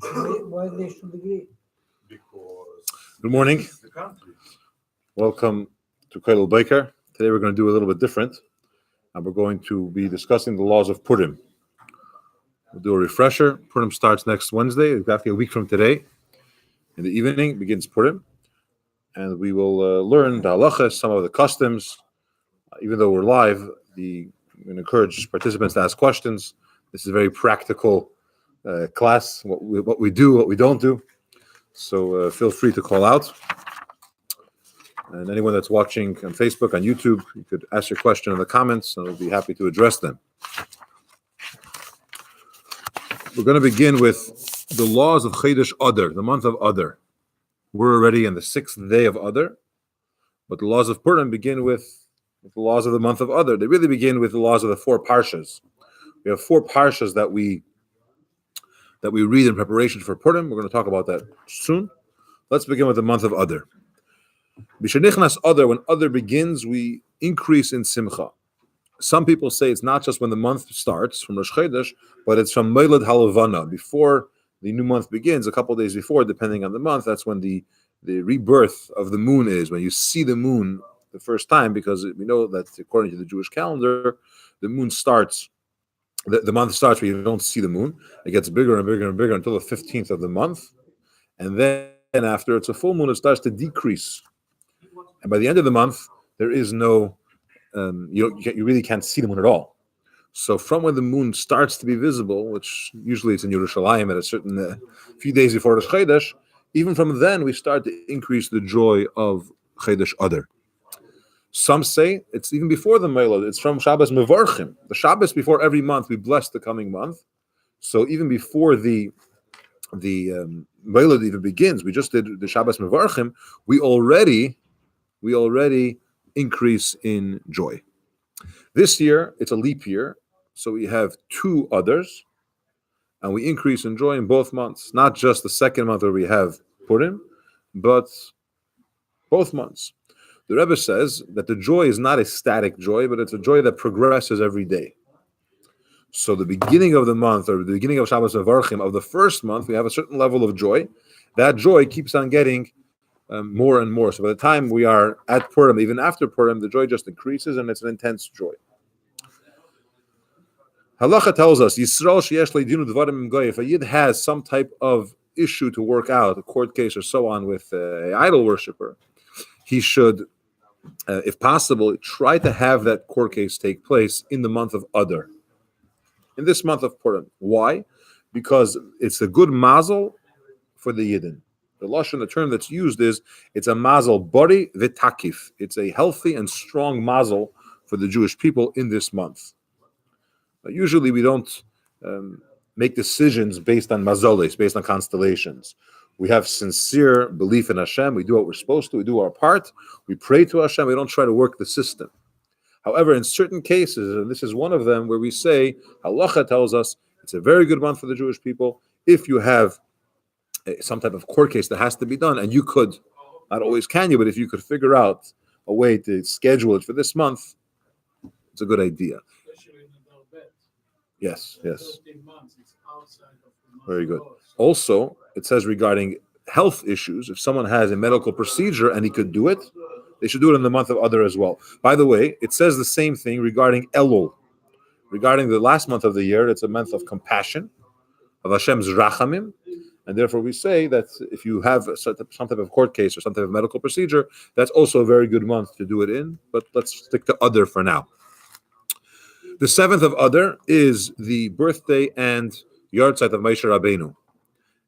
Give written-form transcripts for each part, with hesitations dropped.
Why they should agree? Good morning. Welcome to Kolel Boker. Today we're going to do a little bit different, and we're going to be discussing the laws of Purim. We'll do a refresher. Purim starts next Wednesday, exactly a week from today. In the evening begins Purim, and we will learn the halachas, some of the customs. Even though we're live, we encourage participants to ask questions. This is a very practical class, what we do, what we don't do. So feel free to call out. And anyone that's watching on Facebook, on YouTube, you could ask your question in the comments, and we'll be happy to address them. We're going to begin with the laws of Chodesh Adar, the month of Adar. We're already in the 6th day of Adar, but the laws of Purim begin with the laws of the month of Adar. They really begin with the laws of the 4 parshas. We have 4 parshas that we read in preparation for Purim. We're going to talk about that soon. Let's begin with the month of Adar. B'shenichnas Adar, when Adar begins, we increase in simcha. Some people say it's not just when the month starts from Rosh Chodesh, but it's from Meilad Halavana, before the new month begins, a couple of days before, depending on the month. That's when the rebirth of the moon is, when you see the moon the first time, because we know that according to the Jewish calendar, the moon starts, the month starts where you don't see the moon. It gets bigger and bigger and bigger until the 15th of the month. And then after it's a full moon, it starts to decrease. And by the end of the month, there is no, you really can't see the moon at all. So from when the moon starts to be visible, which usually it's in Yerushalayim at a certain few days before Rosh Chodesh, even from then we start to increase the joy of Chodesh Adar. Some say it's even before the Meilad. It's from Shabbos Mevarchim. The Shabbos before every month, we bless the coming month. So even before the Meilad even begins, we just did the Shabbos Mevarchim, we already increase in joy. This year, it's a leap year, so we have 2 others, and we increase in joy in both months, not just the second month where we have Purim, but both months. The Rebbe says that the joy is not a static joy, but it's a joy that progresses every day. So the beginning of the month, or the beginning of Shabbos Mevarchim, of the first month, we have a certain level of joy. That joy keeps on getting more and more. So by the time we are at Purim, even after Purim, the joy just increases, and it's an intense joy. Halacha tells us, Yisrael sheyesh leidinu dvarim im goy, if a yid has some type of issue to work out, a court case or so on, with an idol worshiper, he should, if possible, try to have that court case take place in the month of Adar, in this month of Purim. Why? Because it's a good mazel for the yidden. The lashon, the term that's used is, it's a mazel bari v'takif. It's a healthy and strong mazel for the Jewish people in this month. Usually we don't make decisions based on mazoles, based on constellations. We have sincere belief in Hashem. We do what we're supposed to. We do our part. We pray to Hashem. We don't try to work the system. However, in certain cases, and this is one of them, where we say, halacha tells us it's a very good month for the Jewish people. If you have some type of court case that has to be done, and you could, not always can you, but if you could figure out a way to schedule it for this month, it's a good idea. Yes. Very good. Also, it says regarding health issues, if someone has a medical procedure and he could do it, they should do it in the month of Adar as well. By the way, it says the same thing regarding Elul. Regarding the last month of the year, it's a month of compassion, of Hashem's rachamim, and therefore we say that if you have some type of court case or some type of medical procedure, that's also a very good month to do it in, but let's stick to Adar for now. The 7th of Adar is the birthday and yahrzeit of Moshe Rabbeinu.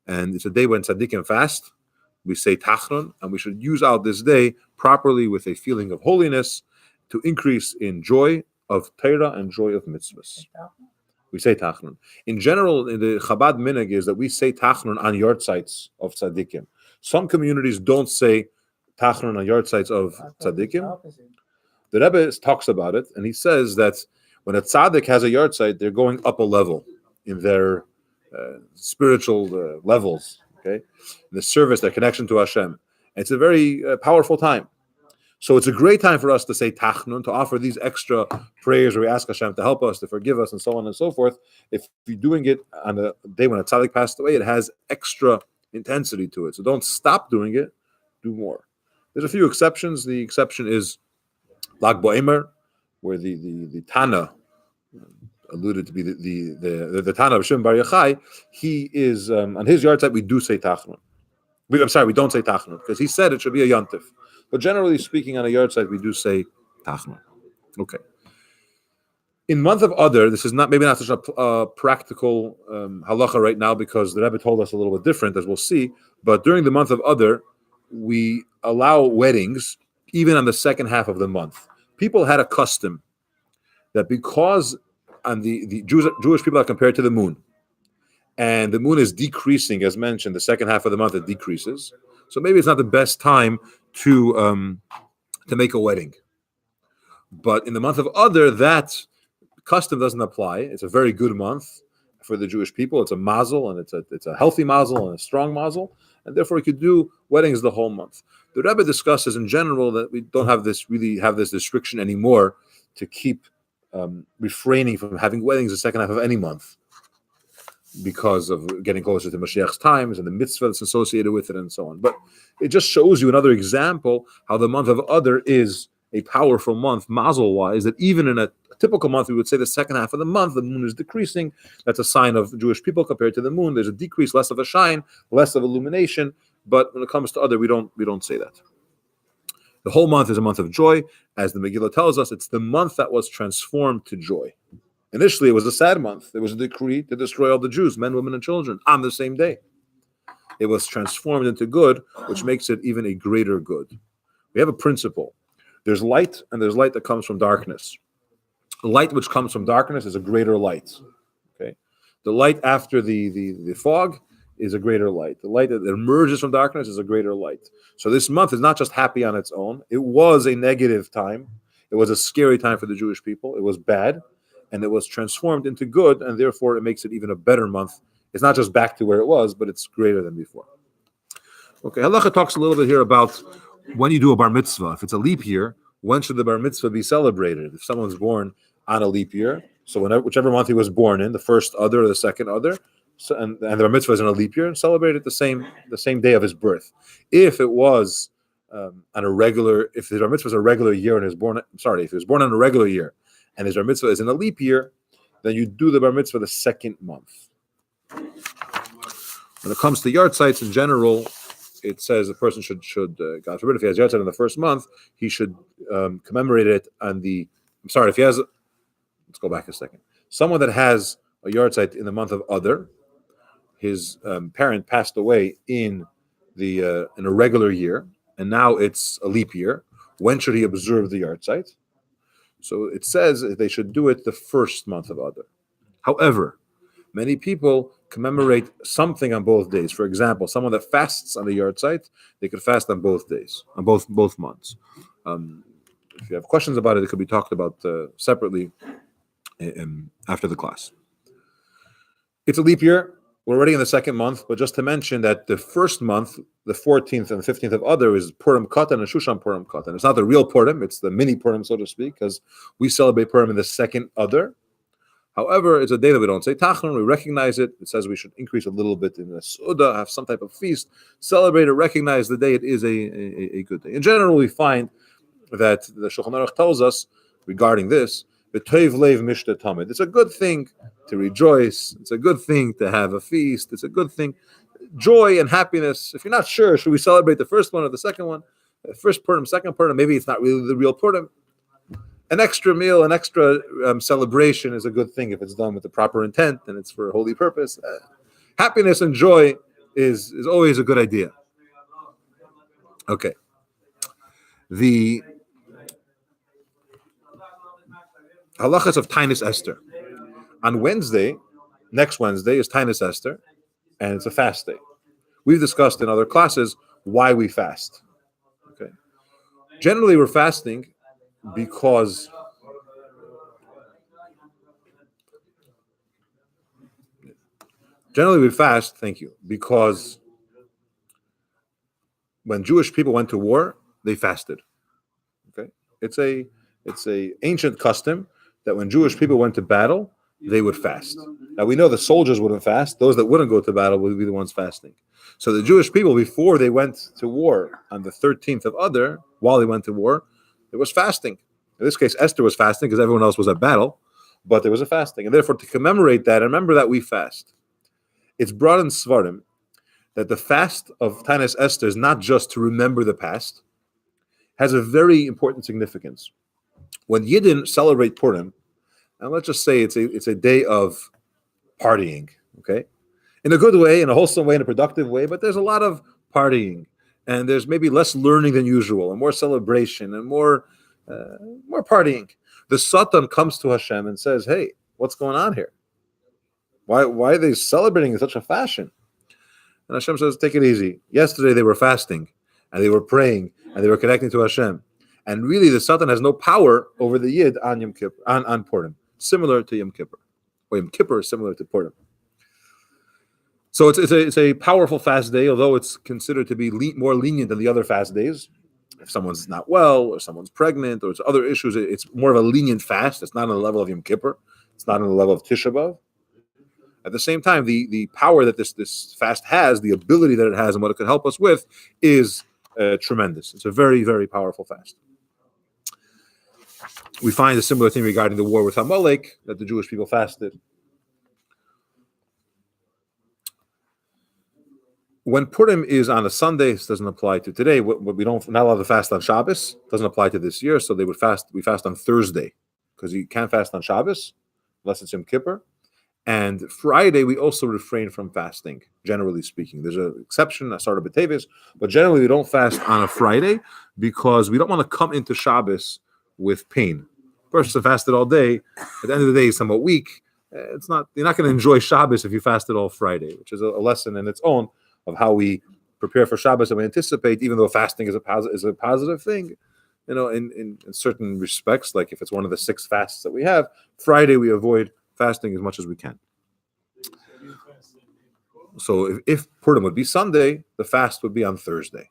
And it's a day when tzaddikim fast. We say tachron, and we should use out this day properly with a feeling of holiness to increase in joy of Torah and joy of mitzvahs. We say tachron. In general, in the Chabad minhag is that we say tachron on yahrzeits of tzaddikim. Some communities don't say tachron on yahrzeits of tzaddikim. The Rebbe talks about it, and he says that when a tzaddik has a yahrzeit, they're going up a level in their spiritual levels, okay? In the service, their connection to Hashem. It's a very powerful time. So it's a great time for us to say Tachnun, to offer these extra prayers where we ask Hashem to help us, to forgive us, and so on and so forth. If you're doing it on the day when a tzaddik passed away, it has extra intensity to it. So don't stop doing it, do more. There's a few exceptions. The exception is Lag Bo'emer, where the Tana alluded to be the Tana of Shimon Bar Yochai. He is on his yard site we do say Tachnun. We don't say Tachnun because he said it should be a Yontif. But generally speaking, on a yard site we do say Tachnun. Okay. In month of Adar, this is maybe not such a practical halacha right now because the Rebbe told us a little bit different, as we'll see. But during the month of Adar, we allow weddings even on the second half of the month. People had a custom that because on the Jewish people are compared to the moon, and the moon is decreasing, as mentioned, the second half of the month it decreases. So maybe it's not the best time to make a wedding. But in the month of Adar, that custom doesn't apply. It's a very good month for the Jewish people. It's a mazel, and it's a healthy mazel and a strong mazel, and therefore we could do weddings the whole month. The Rebbe discusses in general that we don't have this restriction anymore to keep refraining from having weddings the second half of any month because of getting closer to Mashiach's times and the mitzvah that's associated with it and so on. But it just shows you another example how the month of Adar is a powerful month, mazel-wise, that even in a typical month, we would say the second half of the month, the moon is decreasing. That's a sign of Jewish people compared to the moon. There's a decrease, less of a shine, less of illumination. But when it comes to Adar, we don't say that. The whole month is a month of joy. As the Megillah tells us, it's the month that was transformed to joy. Initially, it was a sad month. There was a decree to destroy all the Jews, men, women, and children, on the same day. It was transformed into good, which makes it even a greater good. We have a principle. There's light, and there's light that comes from darkness. The light which comes from darkness is a greater light. Okay, the light after the fog is a greater light. The light that emerges from darkness is a greater light. So this month is not just happy on its own. It was a negative time. It was a scary time for the Jewish people. It was bad, and it was transformed into good, and therefore it makes it even a better month. It's not just back to where it was, but it's greater than before. Okay, Halacha talks a little bit here about when you do a bar mitzvah. If it's a leap year, when should the bar mitzvah be celebrated? If someone's born on a leap year, so whichever month he was born in, the first Adar or the second Adar, so, and the bar mitzvah is in a leap year, celebrate it the same day of his birth. If it was if his bar mitzvah is a regular year and if he was born on a regular year and his bar mitzvah is in a leap year, then you do the bar mitzvah the second month. When it comes to yard sites in general, it says a person should God forbid, if he has yard site in the first month, he should commemorate it on if he has, let's go back a second. Someone that has a yard site in the month of Adar, his parent passed away in a regular year, and now it's a leap year. When should he observe the yard site? So it says they should do it the first month of Adar. However, many people commemorate something on both days. For example, someone that fasts on the yard site, they could fast on both days, on both months. If you have questions about it, it could be talked about separately after the class. It's a leap year. We're already in the second month, but just to mention that the first month, the 14th and 15th of Adar, is Purim Katan and Shushan Purim Katan. It's not the real Purim, it's the mini Purim, so to speak, because we celebrate Purim in the second Adar. However, it's a day that we don't say Tachnun, we recognize it. It says we should increase a little bit in the Suda, have some type of feast, celebrate it, recognize the day. It is a good day. In general, we find that the Shulchan Aruch tells us regarding this, B'toiv leiv mishta tamid. It's a good thing to rejoice. It's a good thing to have a feast. It's a good thing. Joy and happiness. If you're not sure, should we celebrate the first one or the second one? The first Purim, second Purim, maybe it's not really the real Purim. An extra meal, an extra celebration is a good thing if it's done with the proper intent and it's for a holy purpose. Happiness and joy is always a good idea. Okay. The halachas of Tainus Esther. On Wednesday, next Wednesday, is Tainus Esther, and it's a fast day. We've discussed in other classes why we fast. Okay. Generally, we're fasting because when Jewish people went to war, they fasted. It's a ancient custom that when Jewish people went to battle, they would fast. Now we know the soldiers wouldn't fast; those that wouldn't go to battle would be the ones fasting. So the Jewish people, before they went to war on the 13th of Adar, while they went to war, it was fasting. In this case, Esther was fasting because everyone else was at battle, but there was a fasting, and therefore to commemorate that, and remember that we fast. It's brought in Svarim that the fast of Tanis Esther is not just to remember the past, has a very important significance. When Yidden celebrate Purim, and let's just say it's a day of partying, okay? In a good way, in a wholesome way, in a productive way, but there's a lot of partying, and there's maybe less learning than usual, and more celebration, and more partying. The Satan comes to Hashem and says, hey, what's going on here? Why are they celebrating in such a fashion? And Hashem says, take it easy. Yesterday they were fasting, and they were praying, and they were connecting to Hashem. And really, the Satan has no power over the Yid on Yom Kippur, on Purim, similar to Yom Kippur. Or Yom Kippur is similar to Purim. So it's a powerful fast day, although it's considered to be more lenient than the other fast days. If someone's not well, or someone's pregnant, or it's other issues, it's more of a lenient fast. It's not on the level of Yom Kippur. It's not on the level of Tisha B'Av. At the same time, the power that this fast has, the ability that it has, and what it can help us with is tremendous. It's a very, very powerful fast. We find a similar thing regarding the war with Amalek, that the Jewish people fasted. When Purim is on a Sunday, this doesn't apply to today. We don't not allowed to fast on Shabbos. Doesn't apply to this year, so we fast on Thursday, because you can't fast on Shabbos unless it's Yom Kippur. And Friday, we also refrain from fasting, generally speaking. There's an exception, Asar B'Teves, but generally we don't fast on a Friday because we don't want to come into Shabbos with pain. Person fasted all day, at the end of the day, he's somewhat weak. You're not going to enjoy Shabbos if you fasted all Friday, which is a lesson in its own of how we prepare for Shabbos and we anticipate, even though fasting is a positive thing, in certain respects, like if it's one of the 6 fasts that we have, Friday we avoid fasting as much as we can. So if Purim would be Sunday, the fast would be on Thursday.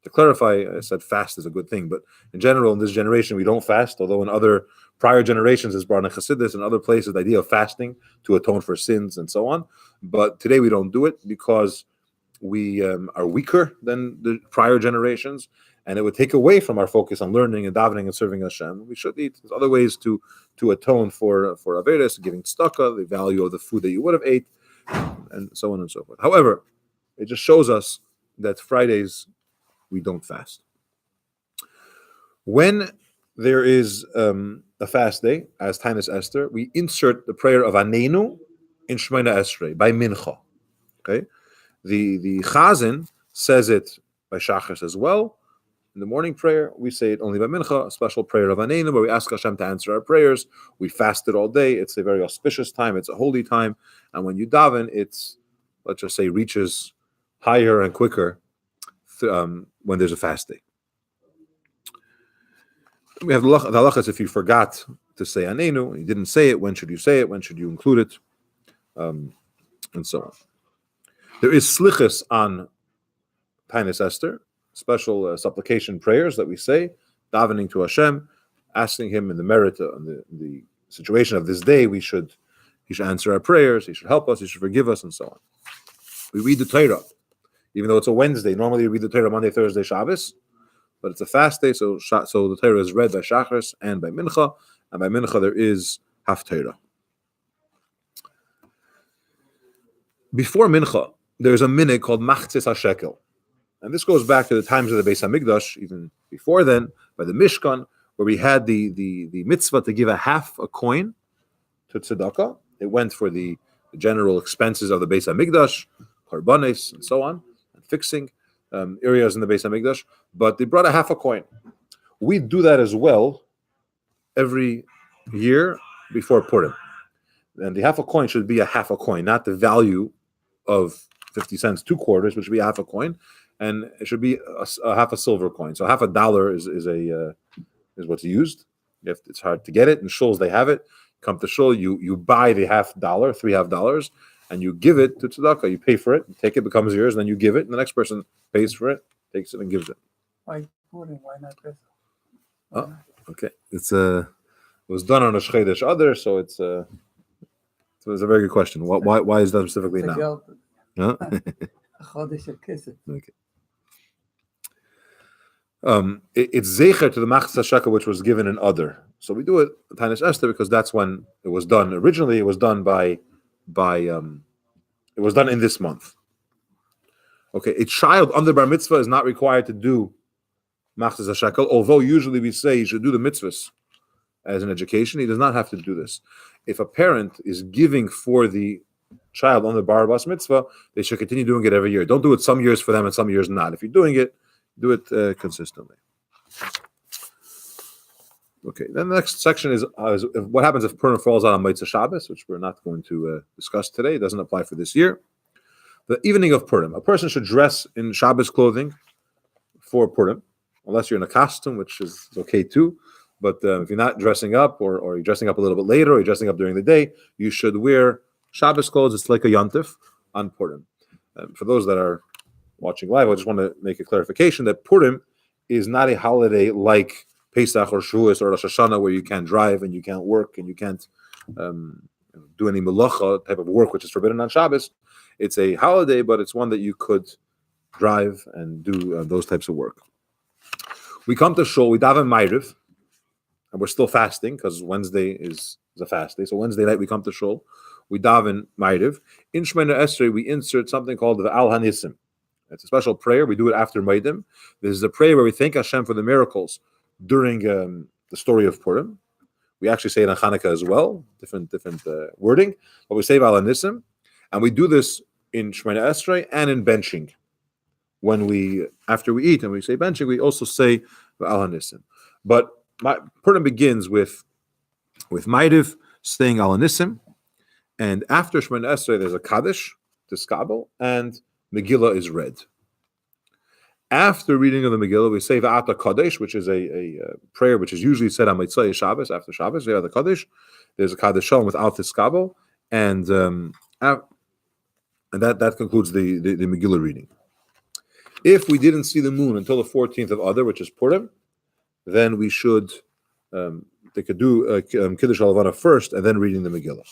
To clarify, I said fast is a good thing, but in general, in this generation, we don't fast, although in other prior generations, it's brought in Chassidus and other places, the idea of fasting to atone for sins and so on. But today we don't do it because we are weaker than the prior generations, and it would take away from our focus on learning and davening and serving Hashem. We should eat. There's other ways to atone for Averis, giving tzedakah, the value of the food that you would have ate, and so on and so forth. However, it just shows us that Fridays we don't fast. When there is a fast day, as Tanis Esther, we insert the prayer of Aneinu in Shemona Esrei by Mincha. Okay, the Chazan says it by Shachris as well. In the morning prayer, we say it only by Mincha, a special prayer of Aneinu, where we ask Hashem to answer our prayers. We fasted all day. It's a very auspicious time. It's a holy time. And when you daven, it's, let's just say, reaches higher and quicker when there's a fast day. We have the halachas if you forgot to say Aneinu, you didn't say it, when should you say it, when should you include it, and so on. There is slichus on Tanis Esther, special supplication prayers that we say, davening to Hashem, asking Him in the merit, in the situation of this day, He should answer our prayers, He should help us, He should forgive us, and so on. We read the Torah, even though it's a Wednesday. Normally we read the Torah Monday, Thursday, Shabbos, but it's a fast day, so the Torah is read by Shachris and by Mincha, and by Mincha there is Haftarah. Before Mincha, there's a minhag called Machzis HaShekel. And this goes back to the times of the Beis HaMikdash, even before then, by the Mishkan, where we had the mitzvah to give a half a coin to tzedakah. It went for the general expenses of the Beis HaMikdash, korbanos, and so on, and fixing areas in the Beis HaMikdash, but they brought a half a coin. We do that as well every year before Purim. And the half a coin should be a half a coin, not the value of 50 cents, 2 quarters, which should be a half a coin. And it should be a half a silver coin. So half a dollar is what's used. It's hard to get it. In shuls they have it. Come to shul, you buy the $50, $3.50, and you give it to tzedakah. You pay for it, you take it, becomes yours, and then you give it, and the next person pays for it, takes it, and gives it. Why Purim? Why not Pesach? Oh, okay. It was done on a Chodesh Adar, so it's a very good question. Why is that specifically now? Huh? Okay. It's zecher to the Machzah Shaka, which was given in Adar. So we do it Tanis Esther because that's when it was done. Originally, it was done it was done in this month. Okay, a child under bar mitzvah is not required to do Machzah Shekel, although usually we say you should do the mitzvahs as an education. He does not have to do this. If a parent is giving for the child on the bar bas mitzvah, they should continue doing it every year. Don't do it some years for them and some years not. If you're doing it, do it consistently. Okay, then the next section is what happens if Purim falls out on Motzei Shabbos, which we're not going to discuss today. It doesn't apply for this year. The evening of Purim. A person should dress in Shabbos clothing for Purim, unless you're in a costume, which is okay too. But if you're not dressing up, or you're dressing up a little bit later, or you're dressing up during the day, you should wear Shabbos clothes. It's like a yontif on Purim. For those that are watching live, I just want to make a clarification that Purim is not a holiday like Pesach or Shavuos or Rosh Hashanah, where you can't drive and you can't work and you can't do any melacha type of work, which is forbidden on Shabbos. It's a holiday, but it's one that you could drive and do those types of work. We come to Shul, we daven Ma'ariv, and we're still fasting because Wednesday is a fast day. So Wednesday night we come to Shul, we daven Ma'ariv. In Shemona Esrei we insert something called the Al Hanisim. It's a special prayer. We do it after Maidim. This is a prayer where we thank Hashem for the miracles during the story of Purim. We actually say it on Hanukkah as well, different wording, but we say Al Hanisim, and we do this in Shemona Esrei and in benching. After we eat and we say benching, we also say Al Hanisim. But Purim begins with Ma'ariv, saying Al Hanisim, and after Shemona Esrei there's a Kaddish, Tiskabel, and Megillah is read. After reading of the Megillah, we say Va'ata Kaddish, which is a prayer which is usually said on Motzei Shabbos, after Shabbos. We have the Kaddish. There's a Kaddish Shalom without Tiskabel, and that concludes the Megillah reading. If we didn't see the moon until the 14th of Adar, which is Purim, then we should they could do Kiddush Halavana first and then reading the Megillah.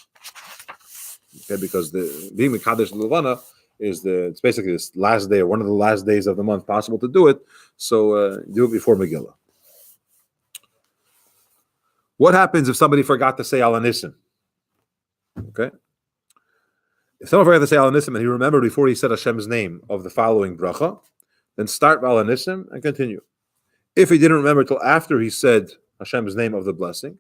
Okay, because being the Kaddish Halavana it's basically this last day or one of the last days of the month possible to do it. So do it before Megillah. What happens if somebody forgot to say Al Hanisim? Okay. If someone forgot to say Al Hanisim and he remembered before he said Hashem's name of the following bracha, then start Al Hanisim and continue. If he didn't remember till after he said Hashem's name of the blessing,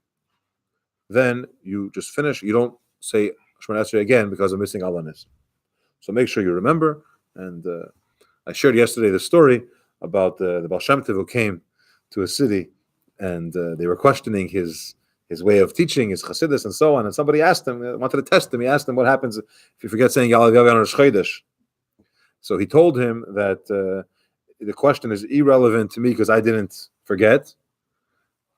then you just finish. You don't say Shemona Esrei again because I'm missing Al Hanisim. So make sure you remember. And I shared yesterday the story about the Baal Shem Tov who came to a city and they were questioning his way of teaching, his Chassidus and so on. And somebody asked him, wanted to test him. He asked him what happens if you forget saying Yalav Yav on Rosh Chodesh. So he told him that the question is irrelevant to me because I didn't forget.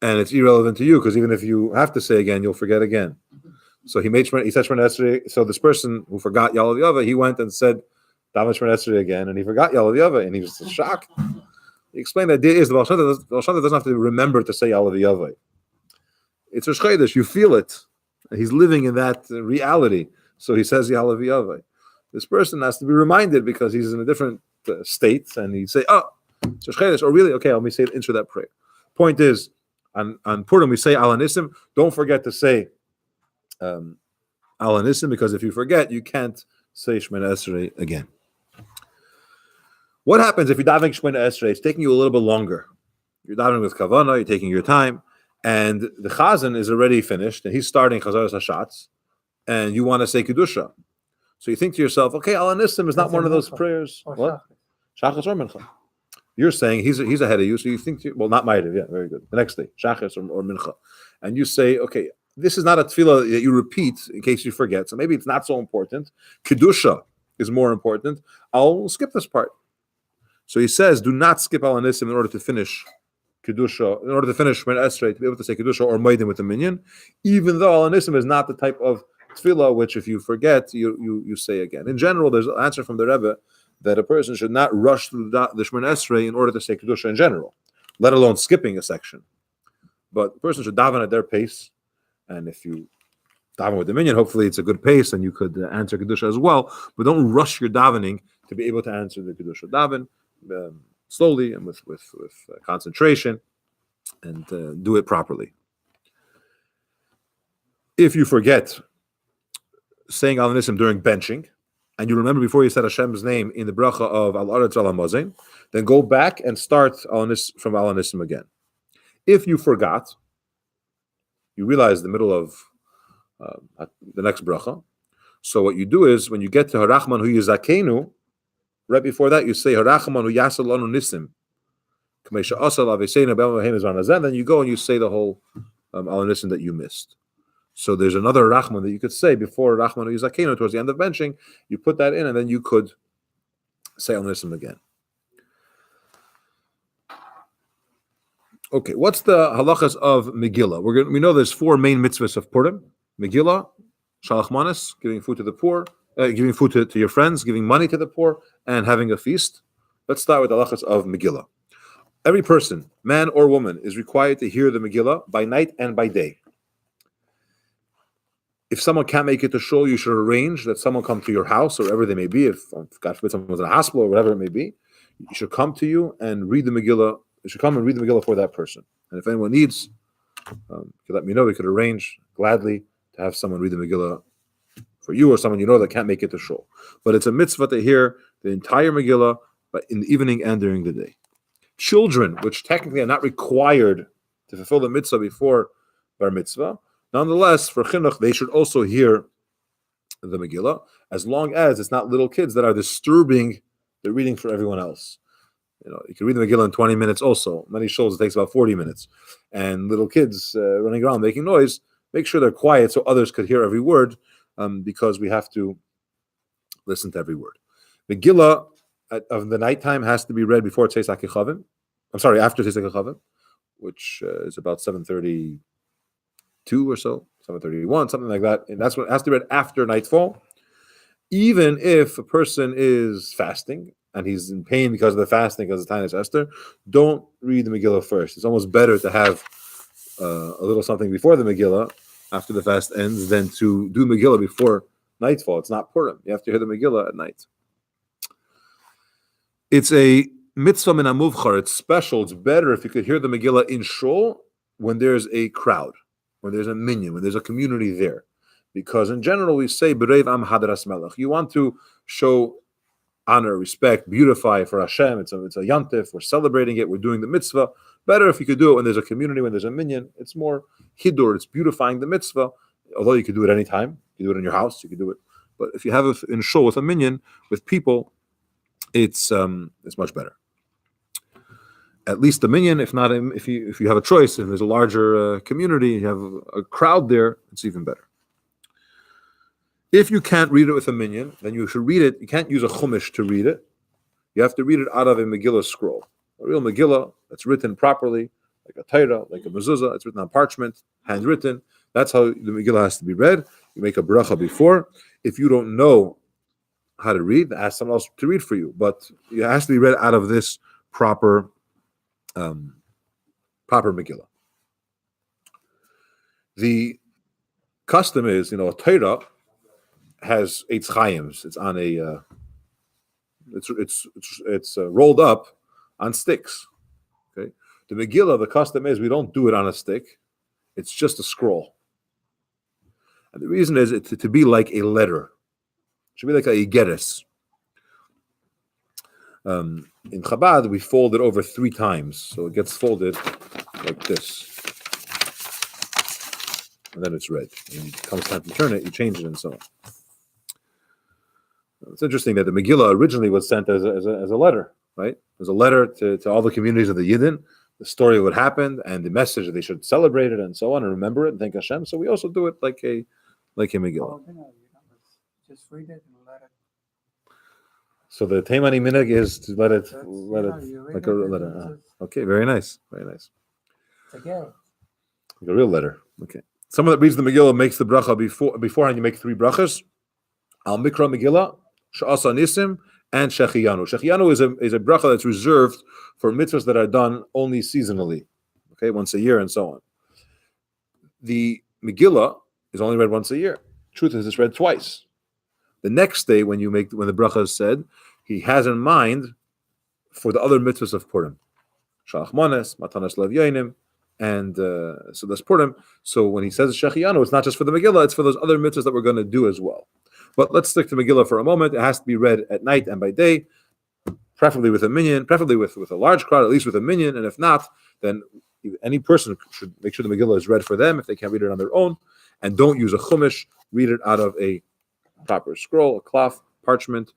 And it's irrelevant to you because even if you have to say again, you'll forget again. So he said Shemona Esrei. So this person who forgot Yalav Yava, he went and said Daven Shemona Esrei again, and he forgot Yalav Yava, and he was shocked. He explained that the Baal Shem Tov doesn't have to remember to say Yalav Yava. It's Rosh Chodesh, you feel it. He's living in that reality, so he says Yalav Yava. This person has to be reminded because he's in a different state, and he'd say, "Oh, it's Rosh Chodesh," or really, okay, let me say it into that prayer. Point is, on Purim we say Al Hanisim. Don't forget to say Al Hanisim, because if you forget, you can't say Shemona Esrei again. What happens if you daven Shemona Esrei? It's taking you a little bit longer. You're davening with Kavanah, you're taking your time, and the Chazan is already finished, and he's starting Chazaras Hashatz, and you want to say Kedusha. So you think to yourself, okay, Al Hanisim is not one of those prayers. What? Shachas or Mincha. You're saying he's ahead of you, so you think, not Ma'ariv, yeah, very good. The next day, Shachas or Mincha. And you say, okay, this is not a tefillah that you repeat in case you forget. So maybe it's not so important. Kedusha is more important. I'll skip this part. So he says, do not skip Al Hanisim in order to finish Kedusha, in order to finish Shemona Esrei, to be able to say Kedusha or Maidim with the minyan, even though Al Hanisim is not the type of tefillah which if you forget, you say again. In general, there's an answer from the Rebbe that a person should not rush through the Shemona Esrei in order to say Kedusha in general, let alone skipping a section. but the person should daven at their pace. And if you daven with the minyan, hopefully it's a good pace, and you could answer kedusha as well. But don't rush your davening to be able to answer the kedusha. Daven slowly and with concentration, and do it properly. If you forget saying Al Nisim during benching, and you remember before you said Hashem's name in the bracha of Al Aretz Al Hamazin, then go back and start from Al Nisim again. If you forgot, you realize the middle of the next bracha. So what you do is, when you get to Harachman Hu Yizakenu, right before that you say Harachman Hu Yasal Lanu Nisim. Then you go and you say the whole Al Nisim that you missed. So there's another Rachman that you could say before Rachman Hu Yizakenu towards the end of benching. You put that in, and then you could say Al Nisim again. Okay, what's the halachas of Megillah? We know there's 4 main mitzvahs of Purim: Megillah, Shalach Manas, giving food to the poor, giving food to your friends, giving money to the poor, and having a feast. Let's start with the halachas of Megillah. Every person, man or woman, is required to hear the Megillah by night and by day. If someone can't make it to shul, you should arrange that someone come to your house, or wherever they may be. If God forbid someone was in a hospital or whatever it may be, you should come to you and read the Megillah. You should come and read the Megillah for that person. And if anyone needs, you could let me know. We could arrange gladly to have someone read the Megillah for you, or someone you know that can't make it to shul. But it's a mitzvah to hear the entire Megillah, but in the evening and during the day. Children, which technically are not required to fulfill the mitzvah before bar mitzvah, nonetheless, for chinuch, they should also hear the Megillah, as long as it's not little kids that are disturbing the reading for everyone else. You can read the Megillah in 20 minutes also. Many shuls, it takes about 40 minutes. And little kids running around making noise, make sure they're quiet so others could hear every word, because we have to listen to every word. Megillah of the nighttime has to be read before Tzeis HaKechavim. I'm sorry, after Tzeis HaKechavim, which is about 7:32 or so, 7:31, something like that. And that's what has to be read after nightfall. Even if a person is fasting and he's in pain because of the fasting, because of the Taanis Esther, don't read the Megillah first. It's almost better to have a little something before the Megillah, after the fast ends, than to do Megillah before nightfall. It's not Purim. You have to hear the Megillah at night. It's a mitzvah min hamuvchar. It's special. It's better if you could hear the Megillah in shul when there's a crowd, when there's a minyan, when there's a community there. Because in general, we say, B'reiv am hadras melech. You want to show honor, respect, beautify for Hashem. It's a yantif. We're celebrating it. We're doing the mitzvah. Better if you could do it when there's a community, when there's a minyan. It's more hidur. It's beautifying the mitzvah. Although you could do it anytime. You can do it in your house. You can do it. But if you have it in shul with a minyan, with people, it's much better. At least the minyan. If not, if you have a choice, and there's a larger community, you have a crowd there, it's even better. If you can't read it with a minyan, then you should read it. You can't use a chumash to read it. You have to read it out of a Megillah scroll, a real Megillah that's written properly, like a Torah, like a mezuzah. It's written on parchment, handwritten. That's how the Megillah has to be read. You make a bracha before. If you don't know how to read, ask someone else to read for you. But it has to be read out of this proper Megillah. The custom is, a Torah has Eitz Chaims. It's on a it's rolled up on sticks. Okay, the Megillah, the custom is we don't do it on a stick. It's just a scroll, and the reason is it to be like a letter. It should be like a igeres. In Chabad, we fold it over 3 times, so it gets folded like this, and then it's read. And it comes time to turn it, you change it, and so on. It's interesting that the Megillah originally was sent as a letter, right? As a letter to all the communities of the Yidden, the story of what happened, and the message that they should celebrate it, and so on, and remember it, and thank Hashem. So we also do it like a Megillah. Just read it and let it. So the Taimani minhag is to let it like a letter. Okay, very nice, very nice. Again. Like a real letter. Okay. Someone that reads the Megillah makes the bracha beforehand. You make 3 brachas. Al Mikra Megillah, Sha'asa Nisim, and Shechiyanu. Shechiyanu is a bracha that's reserved for mitzvahs that are done only seasonally, okay, once a year and so on. the Megillah is only read once a year. Truth is, it's read twice. The next day, when the bracha is said, he has in mind for the other mitzvahs of Purim, Shalach Manes, Matanas Lev Yoinim, and so that's Purim. So when he says Shechianu, it's not just for the Megillah; it's for those other mitzvahs that we're going to do as well. But let's stick to Megillah for a moment. It has to be read at night and by day, preferably with a minyan, preferably with a large crowd, at least with a minyan, and if not, then any person should make sure the Megillah is read for them if they can't read it on their own, and don't use a chumash. Read it out of a proper scroll, a cloth, parchment,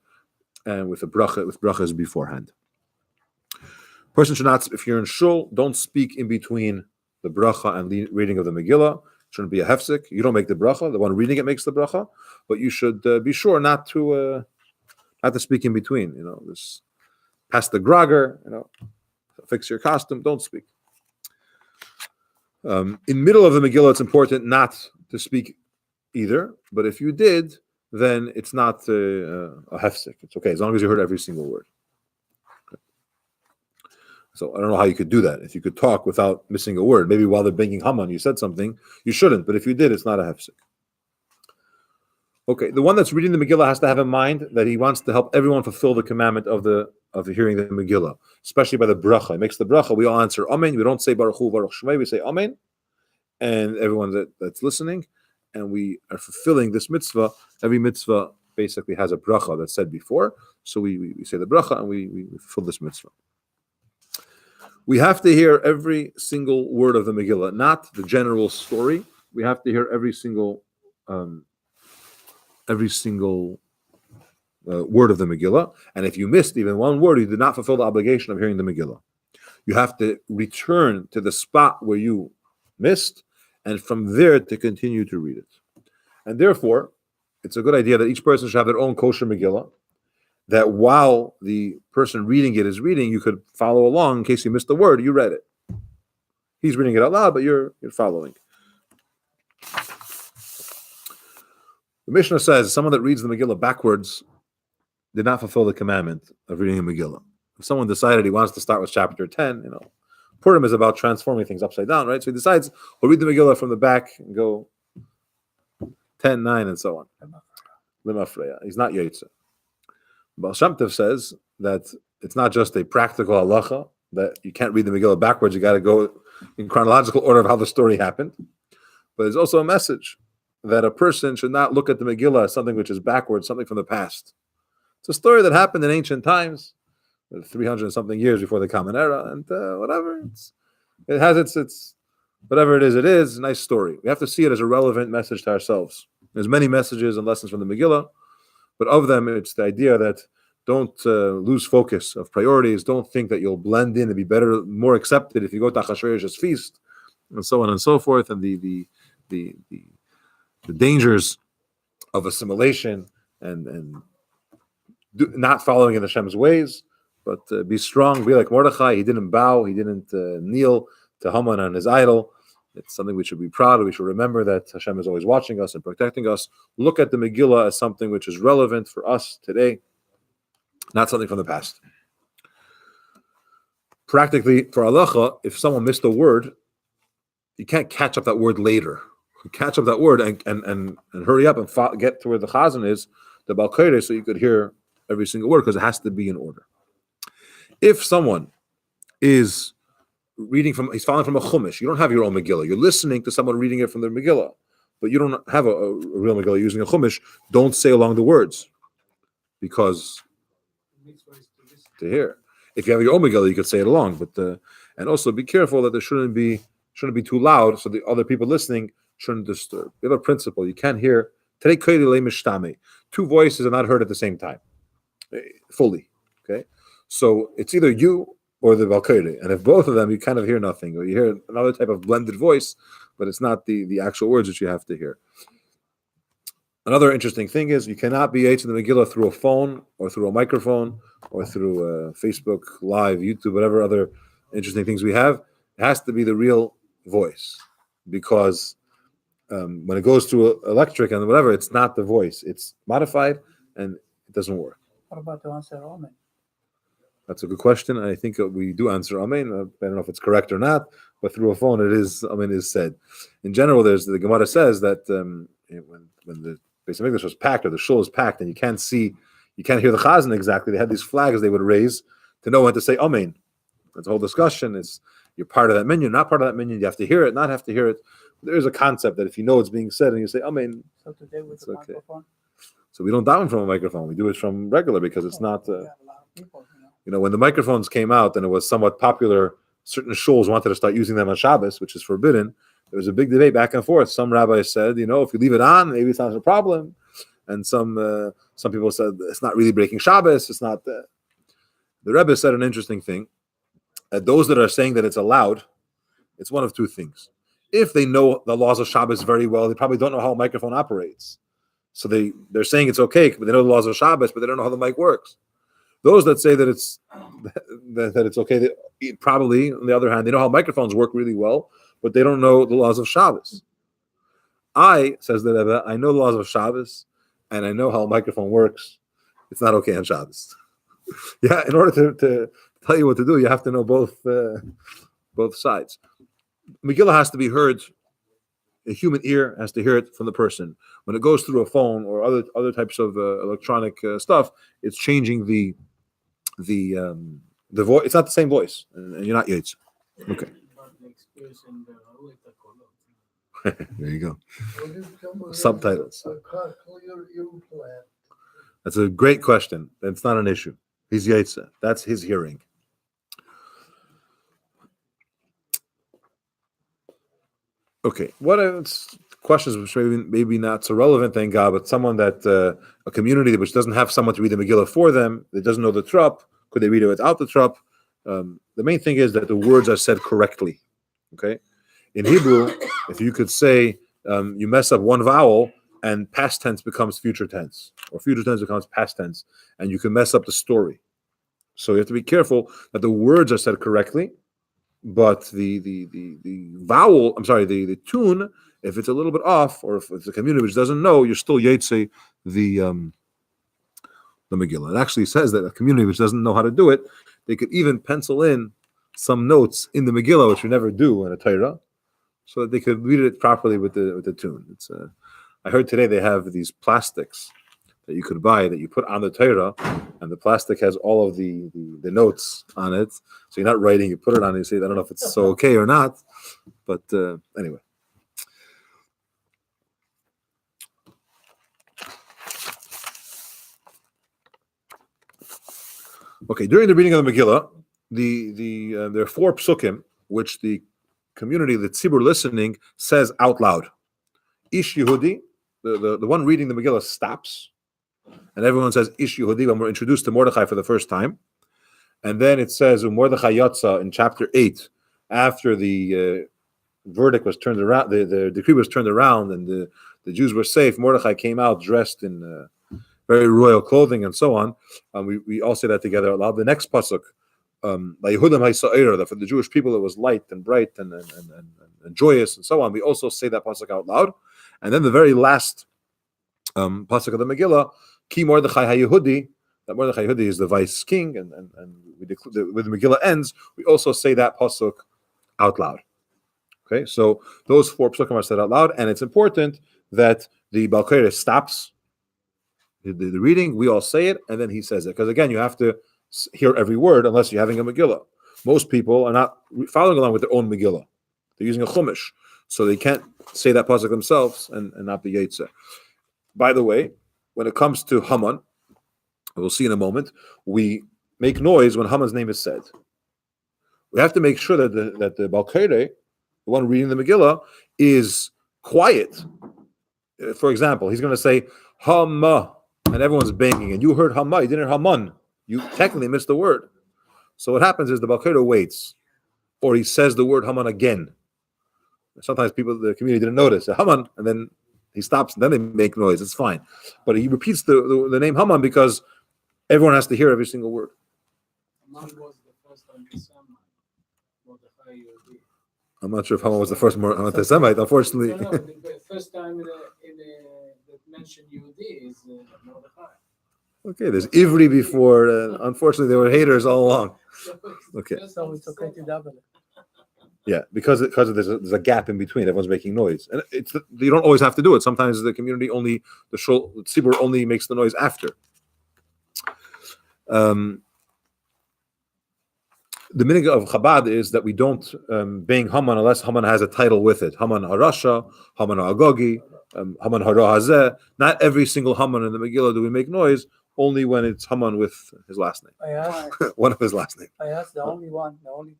and with brachas beforehand. Person should not, if you're in shul, don't speak in between the bracha and reading of the Megillah. Shouldn't be a hefsek. You don't make the bracha. The one reading it makes the bracha, but you should be sure not to speak in between. This pass the grogger. Fix your costume. Don't speak. In middle of the Megillah, it's important not to speak either. But if you did, then it's not a hefsek. It's okay as long as you heard every single word. Okay. So I don't know how you could do that. If you could talk without missing a word, maybe while they're banging Haman, you said something. You shouldn't. But if you did, it's not a hefsek. Okay, the one that's reading the Megillah has to have in mind that he wants to help everyone fulfill the commandment of hearing the Megillah, especially by the bracha. He makes the bracha. We all answer Amen. We don't say Baruch Hu, Baruch Shemay. We say Amen. And everyone that's listening, and we are fulfilling this mitzvah. Every mitzvah basically has a bracha that's said before. So we say the bracha and we fulfill this mitzvah. We have to hear every single word of the Megillah, not the general story. We have to hear every single word of the Megillah. And if you missed even one word, you did not fulfill the obligation of hearing the Megillah. You have to return to the spot where you missed, and from there to continue to read it. And therefore, it's a good idea that each person should have their own kosher Megillah, that while the person reading it is reading, you could follow along. In case you missed the word, you read it. He's reading it out loud, but you're following. The Mishnah says someone that reads the Megillah backwards did not fulfill the commandment of reading a Megillah. If someone decided he wants to start with chapter 10, Purim is about transforming things upside down, right? So he decides he'll read the Megillah from the back and go 10, 9, and so on. Limafreya. He's not Yotze. Baal Shem Tov says that it's not just a practical halacha, that you can't read the Megillah backwards, you got to go in chronological order of how the story happened. But there's also a message that a person should not look at the Megillah as something which is backwards, something from the past. It's a story that happened in ancient times, 300 and something years before the Common Era, and whatever. It has its whatever it is a nice story. We have to see it as a relevant message to ourselves. There's many messages and lessons from the Megillah, but of them, it's the idea that don't lose focus of priorities. Don't think that you'll blend in and be better, more accepted if you go to Achashverosh's feast, and so on and so forth, and the dangers of assimilation and not following in Hashem's ways, but be strong, be like Mordechai. He didn't bow, he didn't kneel to Haman and his idol. It's something we should be proud of. We should remember that Hashem is always watching us and protecting us. Look at the Megillah as something which is relevant for us today, not something from the past. Practically, for halacha, if someone missed a word, you can't catch up that word later. You catch up that word and hurry up and get to where the chazan is, the Boker, so you could hear every single word, because it has to be in order. If someone is he's following from a chumash, you don't have your own Megillah. You're listening to someone reading it from their Megillah, but you don't have a real Megillah using a chumash. Don't say along the words, because to hear. If you have your own Megillah, you could say it along, but and also be careful that there shouldn't be too loud, so the other people listening shouldn't disturb. We have a principle: you can't hear. Two voices are not heard at the same time, fully. Okay, so it's either you or the Vayikra, and if both of them, you kind of hear nothing, or you hear another type of blended voice, but it's not the actual words that you have to hear. Another interesting thing is you cannot be in the Megillah through a phone or through a microphone or through Facebook Live, YouTube, whatever other interesting things we have. It has to be the real voice, because when it goes to electric and whatever, it's not the voice. It's modified and it doesn't work. What about the ones that are Amen? That's a good question. I think we do answer Amen. I don't know if it's correct or not, but through a phone, it is Amen is said. In general, there's the Gemara says that when the Beis Hamikdash was packed or the shul is packed and you can't hear the Chazan exactly. They had these flags they would raise to know when to say Amen. That's a whole discussion. It's you're part of that minyan, not part of that minyan. You have to hear it, not have to hear it. There is a concept that if you know it's being said and you say Amen, So today with the okay. microphone, So we don't daven from a microphone. We do it from regular because it's not. we have a lot of people, When the microphones came out and it was somewhat popular, certain shuls wanted to start using them on Shabbos, which is forbidden. There was a big debate back and forth. Some rabbis said, if you leave it on, maybe it's not a problem, and some people said it's not really breaking Shabbos. It's not. The Rebbe said an interesting thing. That those that are saying that it's allowed, it's one of two things. If they know the laws of Shabbos very well, they probably don't know how a microphone operates. So they're saying it's okay, but they know the laws of Shabbos, but they don't know how the mic works. Those that say that it's okay, probably, on the other hand, they know how microphones work really well, but they don't know the laws of Shabbos. Says the Rebbe, I know the laws of Shabbos, and I know how a microphone works. It's not okay on Shabbos. Yeah, in order to tell you what to do, you have to know both sides. Megillah has to be heard. A human ear has to hear it from the person. When it goes through a phone or other types of electronic stuff, it's changing the voice. It's not the same voice, and you're not Yates. Okay. There you go. Subtitles. That's a great question. That's not an issue. He's Yates. That's his hearing. Okay. What questions which maybe not so relevant, thank God, but someone that a community which doesn't have someone to read the Megillah for them, that doesn't know the trup, could they read it without the trup? The main thing is that the words are said correctly. Okay. In Hebrew, if you could say you mess up one vowel and past tense becomes future tense, or future tense becomes past tense, and you can mess up the story. So you have to be careful that the words are said correctly, but the vowel, the tune, if it's a little bit off, or if it's a community which doesn't know, you're still Yetze the Megillah. It actually says that a community which doesn't know how to do it, they could even pencil in some notes in the Megillah, which we never do in a Torah, so that they could read it properly with the tune. It's I heard today they have these plastics that you could buy that you put on the Torah, and the plastic has all of the notes on it. So you're not writing, you put it on and you say, I don't know if it's so okay or not, but anyway. Okay, during the reading of the Megillah, there are 4 psukim which the community, the tzibur listening, says out loud. Ish Yehudi, the one reading the Megillah stops, and everyone says Ish Yehudi when we're introduced to Mordechai for the first time. And then it says Mordechai Yatsa in chapter 8, after the verdict was turned around, the decree was turned around, and the Jews were safe. Mordechai came out dressed in very royal clothing and so on. We all say that together out loud. The next pasuk, for the Jewish people it was light and bright and joyous and so on. We also say that pasuk out loud. And then the very last pasuk of the Megillah, Ki Mordechai HaYehudi, that Mordechai HaYehudi is the vice king, and when the Megillah ends, we also say that pasuk out loud. Okay, so those 4 psukim are said out loud, and it's important that the Boker stops the reading, we all say it, and then he says it. Because again, you have to hear every word unless you're having a Megillah. Most people are not following along with their own Megillah. They're using a Chumash. So they can't say that pasuk themselves and not be Yetzer. By the way, when it comes to Haman, we'll see in a moment, we make noise when Haman's name is said. We have to make sure that the Boker, the one reading the Megillah, is quiet. For example, he's going to say, Hama, and everyone's banging, and you heard Hama, you didn't hear Haman. You technically missed the word. So what happens is the Boker waits, or he says the word Haman again. Sometimes people, the community didn't notice Haman, and then he stops, and then they make noise. It's fine. But he repeats the name Haman because everyone has to hear every single word. Haman was the first anti-Semite. I'm not sure if Haman was the first anti-Semite, unfortunately. No, the first time that mentioned Yehudi is Mordechai. Okay, there's Ivri before. Unfortunately, there were haters all along. Okay. So it's okay to double it. Yeah, because there's a gap in between. Everyone's making noise, and you don't always have to do it. Sometimes the community only the tzibur only makes the noise after. The minhag of Chabad is that we don't bang Haman unless Haman has a title with it. Haman Harasha, Haman Agogi, Haman Hara Hazeh. Not every single Haman in the Megillah do we make noise. Only when it's Haman with his last name, I asked, one of his last name. the only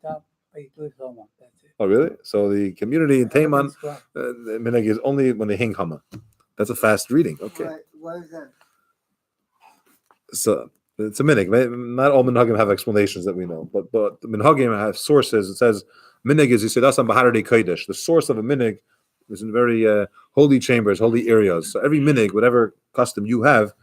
time I do it Haman. That's it. Oh, really? So the community in Teiman, Everything's fine. the minhag is only when they hang Haman. That's a fast reading. Okay. What is that? So it's a minhag. Not all minhagim have explanations that we know, but the minhagim have sources. It says minhag is yisedas bahar de kodesh. The source of a minhag is in very holy chambers, holy areas. So every minhag, whatever custom you have,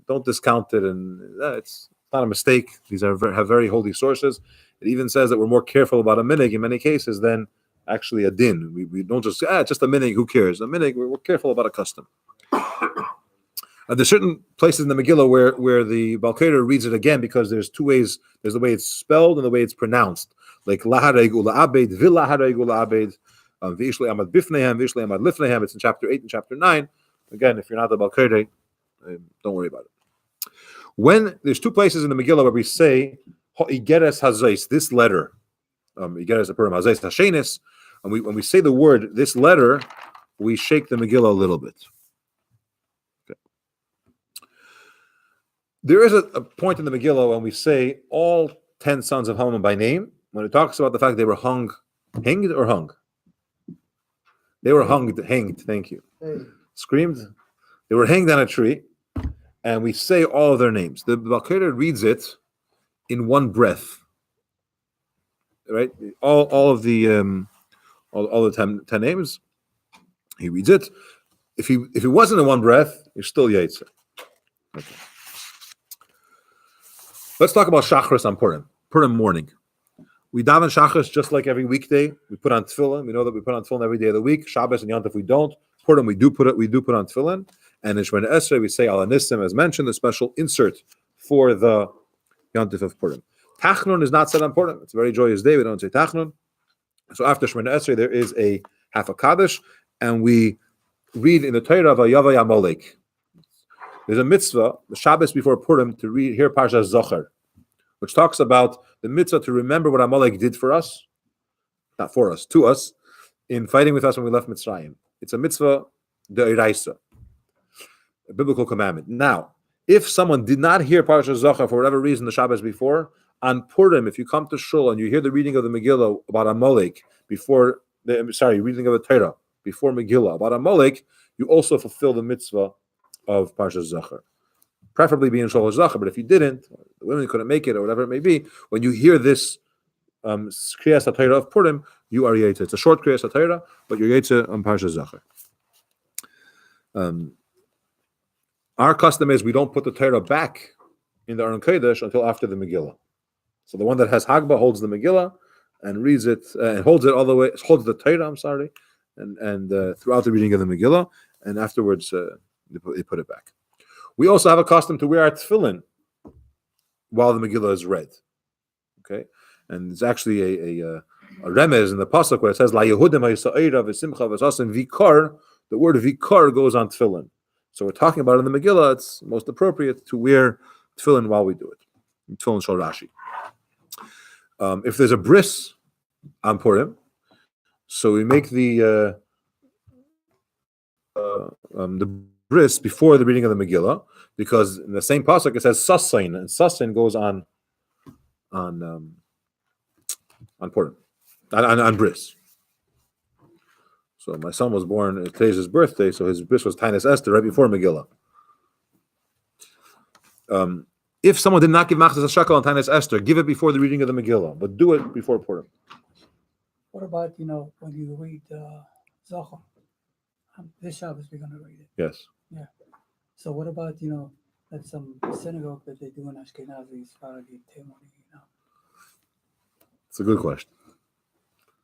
don't discount it, and it's not a mistake. These have very holy sources. It even says that we're more careful about a minhag in many cases than actually a din. We don't just say, it's just a minhag, who cares? A minhag, we're careful about a custom. There's certain places in the Megillah where the Boker reads it again because there's two ways. There's the way it's spelled and the way it's pronounced. Like laharegu la'abed, vilaharegu la'abed, v'ishle amad bifnehem, v'ishle amad lifnehem. It's in chapter 8 and chapter 9. Again, if you're not the Boker, don't worry about it. When there's two places in the Megillah where we say Igeres Hazais, this letter, Igeres Purim Hazais Hashenis, and when we say the word this letter, we shake the Megillah a little bit. Okay. There is a point in the Megillah when we say all 10 sons of Haman by name, when it talks about the fact they were hanged or hung. They were hanged. Thank you. Hey. Screamed. They were hanged on a tree, and we say all of their names. The Boker reads it in one breath, right? All of the all the 10 names. He reads it. If it wasn't in one breath, you're still Yaitzer. Okay. Let's talk about Shachris on Purim morning. We daven Shachris just like every weekday. We put on tefillin. We know that we put on tefillin every day of the week. Shabbos and Yom Tov we don't. Purim we do put on tefillin. And in Shemona Esrei we say Al Anissim, as mentioned, the special insert for the Yom Tov of Purim. Tachnun is not said on Purim. It's a very joyous day. We don't say Tachnun. So after Shemona Esrei there is a half a Kaddish, and we read in the Torah of Yavay Amalek. There's a mitzvah, the Shabbos before Purim, to hear Parsha Zocher, which talks about the mitzvah to remember what Amalek did for us, not for us, to us, in fighting with us when we left Mitzrayim. It's a mitzvah de'iraisa, a biblical commandment. Now, if someone did not hear Parsha Zocher for whatever reason the Shabbos before, on Purim, if you come to Shul and you hear the reading of the Megillah about Amalek reading of the Torah before Megillah about Amalek, you also fulfill the mitzvah of Parsha Zocher. Preferably be in Shul Zocher, but if you didn't, the women couldn't make it or whatever it may be, when you hear this Kriyas HaTorah of Purim, you are Yaitze. It's a short Kriyas HaTorah, but you're Yaitze on Parsha Zocher. Our custom is we don't put the Torah back in the Aron Kodesh until after the Megillah. So the one that has Hagbah holds the Megillah and reads it and holds it all the way, holds the Torah, and throughout the reading of the Megillah, and afterwards they put it back. We also have a custom to wear our tefillin while the Megillah is read. Okay, and it's actually a remez in the pasuk where it says La Yehudim Ha'Yisa'ira V'Simcha V'Sasim Vikar. The word Vikar goes on tefillin. So we're talking about it in the Megillah. It's most appropriate to wear tefillin while we do it. Tefillin Shal Rashi. If there's a bris on Purim, so we make the bris before the reading of the Megillah, because in the same pasuk it says Sasain, and Sasain goes on Purim, on bris. So my son was born, today's his birthday, so his bris was Tainis Esther right before Megillah. If someone did not give Machzas HaShakel on Tainis Esther, give it before the reading of the Megillah, but do it before Purim. What about, when you read Zohar? This Shabbos we're going to read it. Yes. Yeah. So what about, at some synagogue that they do in Ashkenazi, Sephardi, Temuri, It's a good question.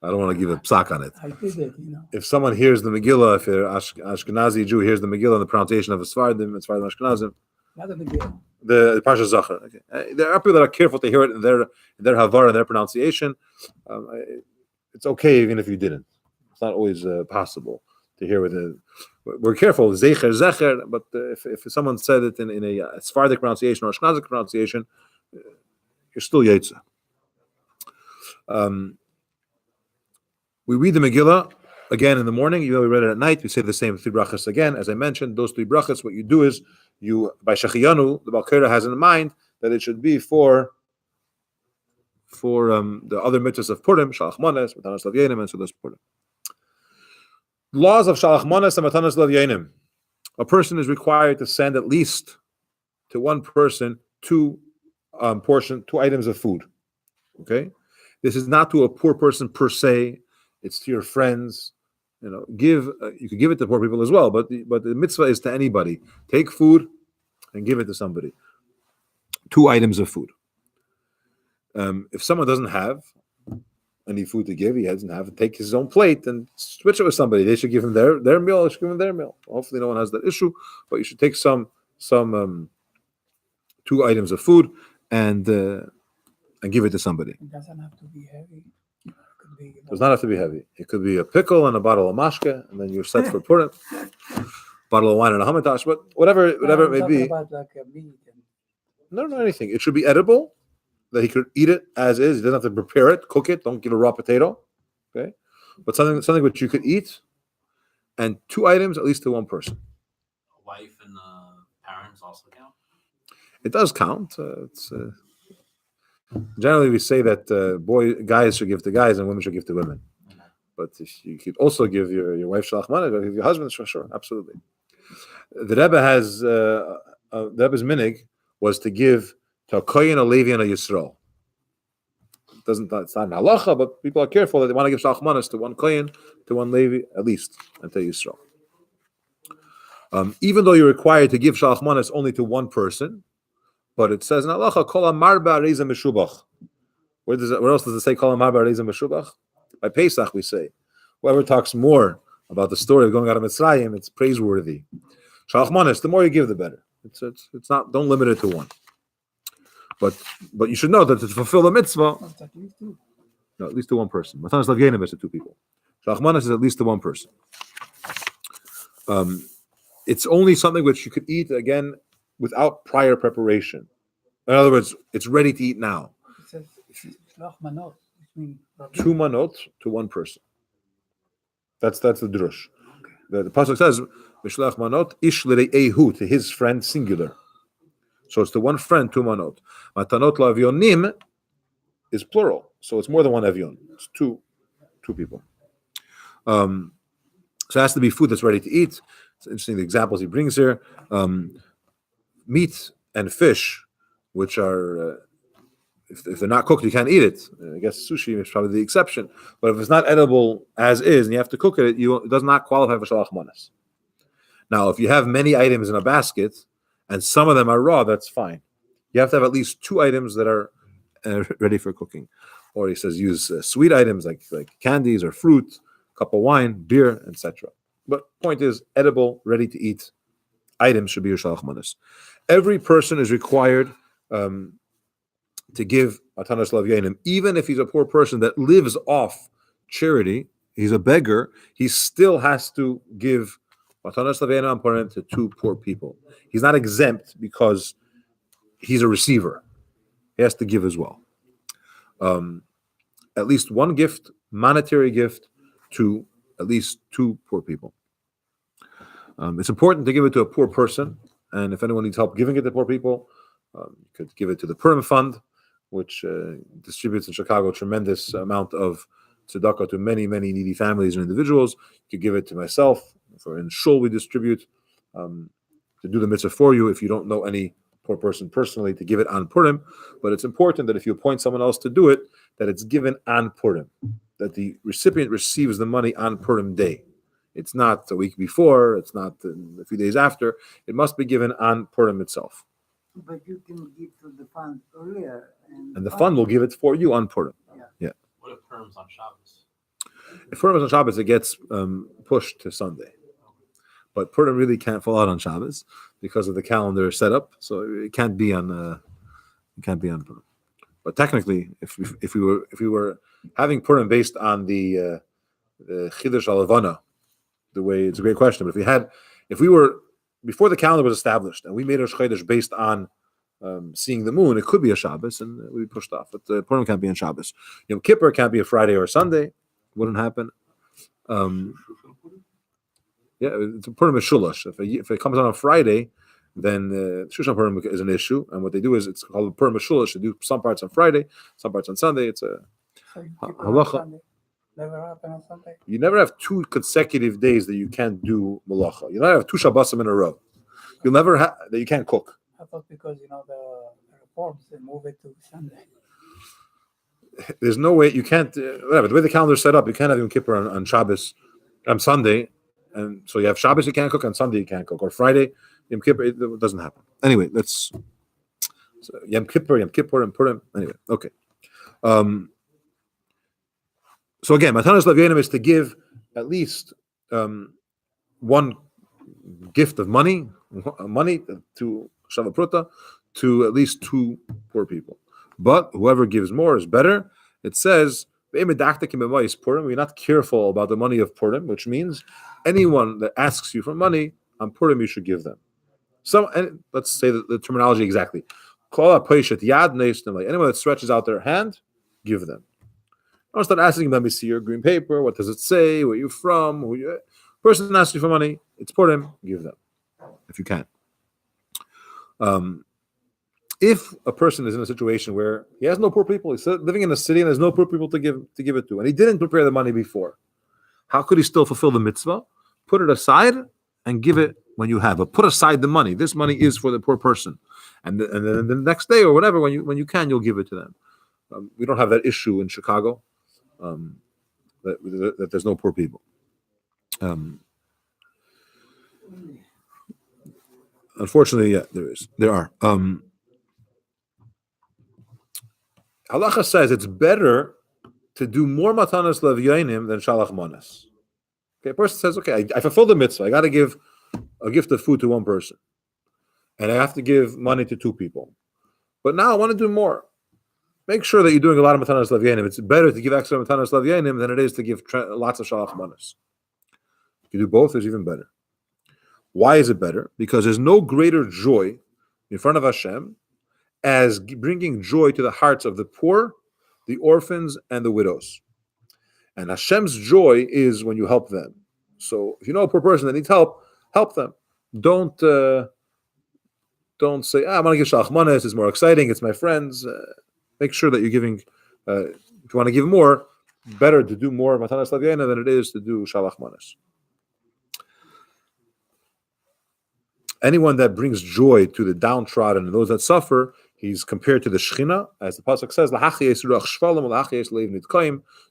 I don't want to give a psak on it. I did it, If someone hears the Megillah, if an Ashkenazi Jew hears the Megillah and the pronunciation of a Sephardim Ashkenazim, Not the Megillah. The Parsha Zachar. Okay. There are people that are careful to hear it in their Havara and their pronunciation. It's okay even if you didn't. It's not always possible to hear with it. We're careful, Zecher, but if someone said it in a Sephardic pronunciation or a Ashkenazic pronunciation, you're still Yetza. We read the Megillah again in the morning. We read it at night. We say the same 3 brachas again. As I mentioned, those 3 brachas, what you do is, by Shechiyanu, the Boker has in mind that it should be for the other mitzvahs of Purim, Shalach Manes, Matanas Lav Yenim, and so there's Purim. Laws of Shalach Manes and Matanas Lav Yenim. A person is required to send at least to one person 2 items of food. Okay, this is not to a poor person per se; it's to your friends. You could give it to poor people as well, but the mitzvah is to anybody. Take food and give it to somebody. 2 items of food. If someone doesn't have any food to give, he doesn't have to take his own plate and switch it with somebody. They should give him their meal. They should give him their meal. Hopefully, no one has that issue. But you should take some 2 items of food and give it to somebody. It doesn't have to be heavy. It could be, It does not have to be heavy. It could be a pickle and a bottle of mashke, and then you're set for Purim. Bottle of wine and a hamantash, but whatever it may be. About like a meat No, anything. It should be edible, that he could eat it as is. He doesn't have to prepare it, cook it. Don't give a raw potato. Okay, but something which you could eat, and 2 items at least to one person. A wife and parents also count. It does count. Generally, we say that guys should give to guys and women should give to women. But if you could also give your wife shalach manas, or give your husband, sure, absolutely. The Rebbe has the Rebbe's minig was to give to a kohen, a Levi, and a Yisrael. It's not an halacha, but people are careful that they want to give shalach manas to one kohen, to one Levi, at least, and to Yisrael. Even though you're required to give shalach manas only to one person, but it says in halacha, kol amar ba'areza meshubach. Where else does it say kol amar ba'areza meshubach? By Pesach we say, whoever talks more about the story of going out of Mitzrayim, it's praiseworthy. Shalach manas, the more you give, the better. It's not. Don't limit it to one. But you should know that to fulfill the mitzvah, at least 2. no, at least to one person. Matanas Lav Yenim is to 2 people. Shalach manas is at least to one person. It's only something which you could eat again without prior preparation. In other words, it's ready to eat now. It says shlach manot, which means 2 manot to one person. That's the drush. The pasuk says, "Mishlach manot ish l're'ehu," to his friend singular. So it's to one friend 2 manot. Matanot la'avyonim is plural, so it's more than one avyon. It's two people. So it has to be food that's ready to eat. It's interesting the examples he brings here. Meat and fish, which are if they're not cooked, you can't eat it. I guess sushi is probably the exception. But if it's not edible as is, and you have to cook it, it does not qualify for shalach manas. Now, if you have many items in a basket, and some of them are raw, that's fine. You have to have at least 2 items that are ready for cooking. Or he says use sweet items like candies or fruit, cup of wine, beer, etc. But point is, edible, ready to eat items should be your shalach manas. Every person is required to give matanas lav yenim, even if he's a poor person that lives off charity. He's a beggar. He still has to give matanas lav yenim to 2 poor people. He's not exempt because he's a receiver. He has to give as well. At least 1 gift, monetary gift, to at least 2 poor people. It's important to give it to a poor person, and if anyone needs help giving it to poor people, you could give it to the Purim Fund, which distributes in Chicago a tremendous amount of tzedakah to many, many needy families and individuals. You could give it to myself. In Shul, we distribute to do the mitzvah for you if you don't know any poor person personally, to give it on Purim. But it's important that if you appoint someone else to do it, that it's given on Purim, that the recipient receives the money on Purim day. It's not a week before, it's not a few days after. It must be given on Purim itself. But you can give to the fund earlier. And the fund will give it for you on Purim. Yeah. What if Purim's on Shabbos? If Purim is on Shabbos, it gets pushed to Sunday. But Purim really can't fall out on Shabbos. because of the calendar setup, so it can't be on Purim. But technically, if we were having Purim based on the Chiddush al-Levana, the way it's a great question. But if we were before the calendar was established and we made Rosh Chodesh based on seeing the moon, it could be a Shabbos and we pushed off. But Purim can't be on Shabbos. Yom Kippur can't be a Friday or a Sunday. Wouldn't happen. It's a Purim is Shulash. If it comes on a Friday, then Shushan Purim is an issue. And what they do is it's called Purim is Shulash. They do some parts on Friday, some parts on Sunday. It's a So you keep it on halacha. Sunday. Never happen on Sunday. You never have 2 consecutive days that you can't do malacha. You never have 2 Shabbosim in a row. You'll never have that you can't cook. I thought because the reforms they move it to Sunday. There's no way you can't. Whatever the way the calendar is set up, you can't have Yom Kippur on Shabbos, on Sunday, and so you have Shabbos you can't cook, on Sunday you can't cook, or Friday Yom Kippur it doesn't happen. Anyway, let's Yom Kippur, and Purim. Anyway, okay. So again, Matanas Lavyanim is to give at least one gift of money to Shavapruta to at least 2 poor people. But whoever gives more is better. It says, we're not careful about the money of Purim, which means anyone that asks you for money on Purim, you should give them. And let's say the terminology exactly. Anyone that stretches out their hand, give them. Don't start asking them, let me see your green paper, what does it say, where you from, person asks you for money, it's Purim, give them, if you can. If a person is in a situation where he has no poor people, he's living in a city and there's no poor people to give it to, and he didn't prepare the money before, how could he still fulfill the mitzvah? Put it aside and give it when you have. But put aside the money. This money is for the poor person, and then the next day or whatever, when you can, you'll give it to them. We don't have that issue in Chicago, that there's no poor people. Unfortunately, yeah, there are. Halacha says it's better to do more matanas levyanim than shalach manas. Okay, a person says, okay, I fulfilled the mitzvah. I got to give a gift of food to 1 person, and I have to give money to 2 people. But now I want to do more. Make sure that you're doing a lot of matanas levyanim. It's better to give extra matanas levyanim than it is to give lots of shalach manas. If you do both, it's even better. Why is it better? Because there's no greater joy in front of Hashem as bringing joy to the hearts of the poor, the orphans, and the widows. And Hashem's joy is when you help them. So if you know a poor person that needs help, help them. Don't say, I want to give shalach manas, it's more exciting, it's my friends. Make sure that you're giving, if you want to give more, better to do more matanas lavyena than it is to do shalach manas. Anyone that brings joy to the downtrodden and those that suffer, he's compared to the Shechina, as the pasuk says,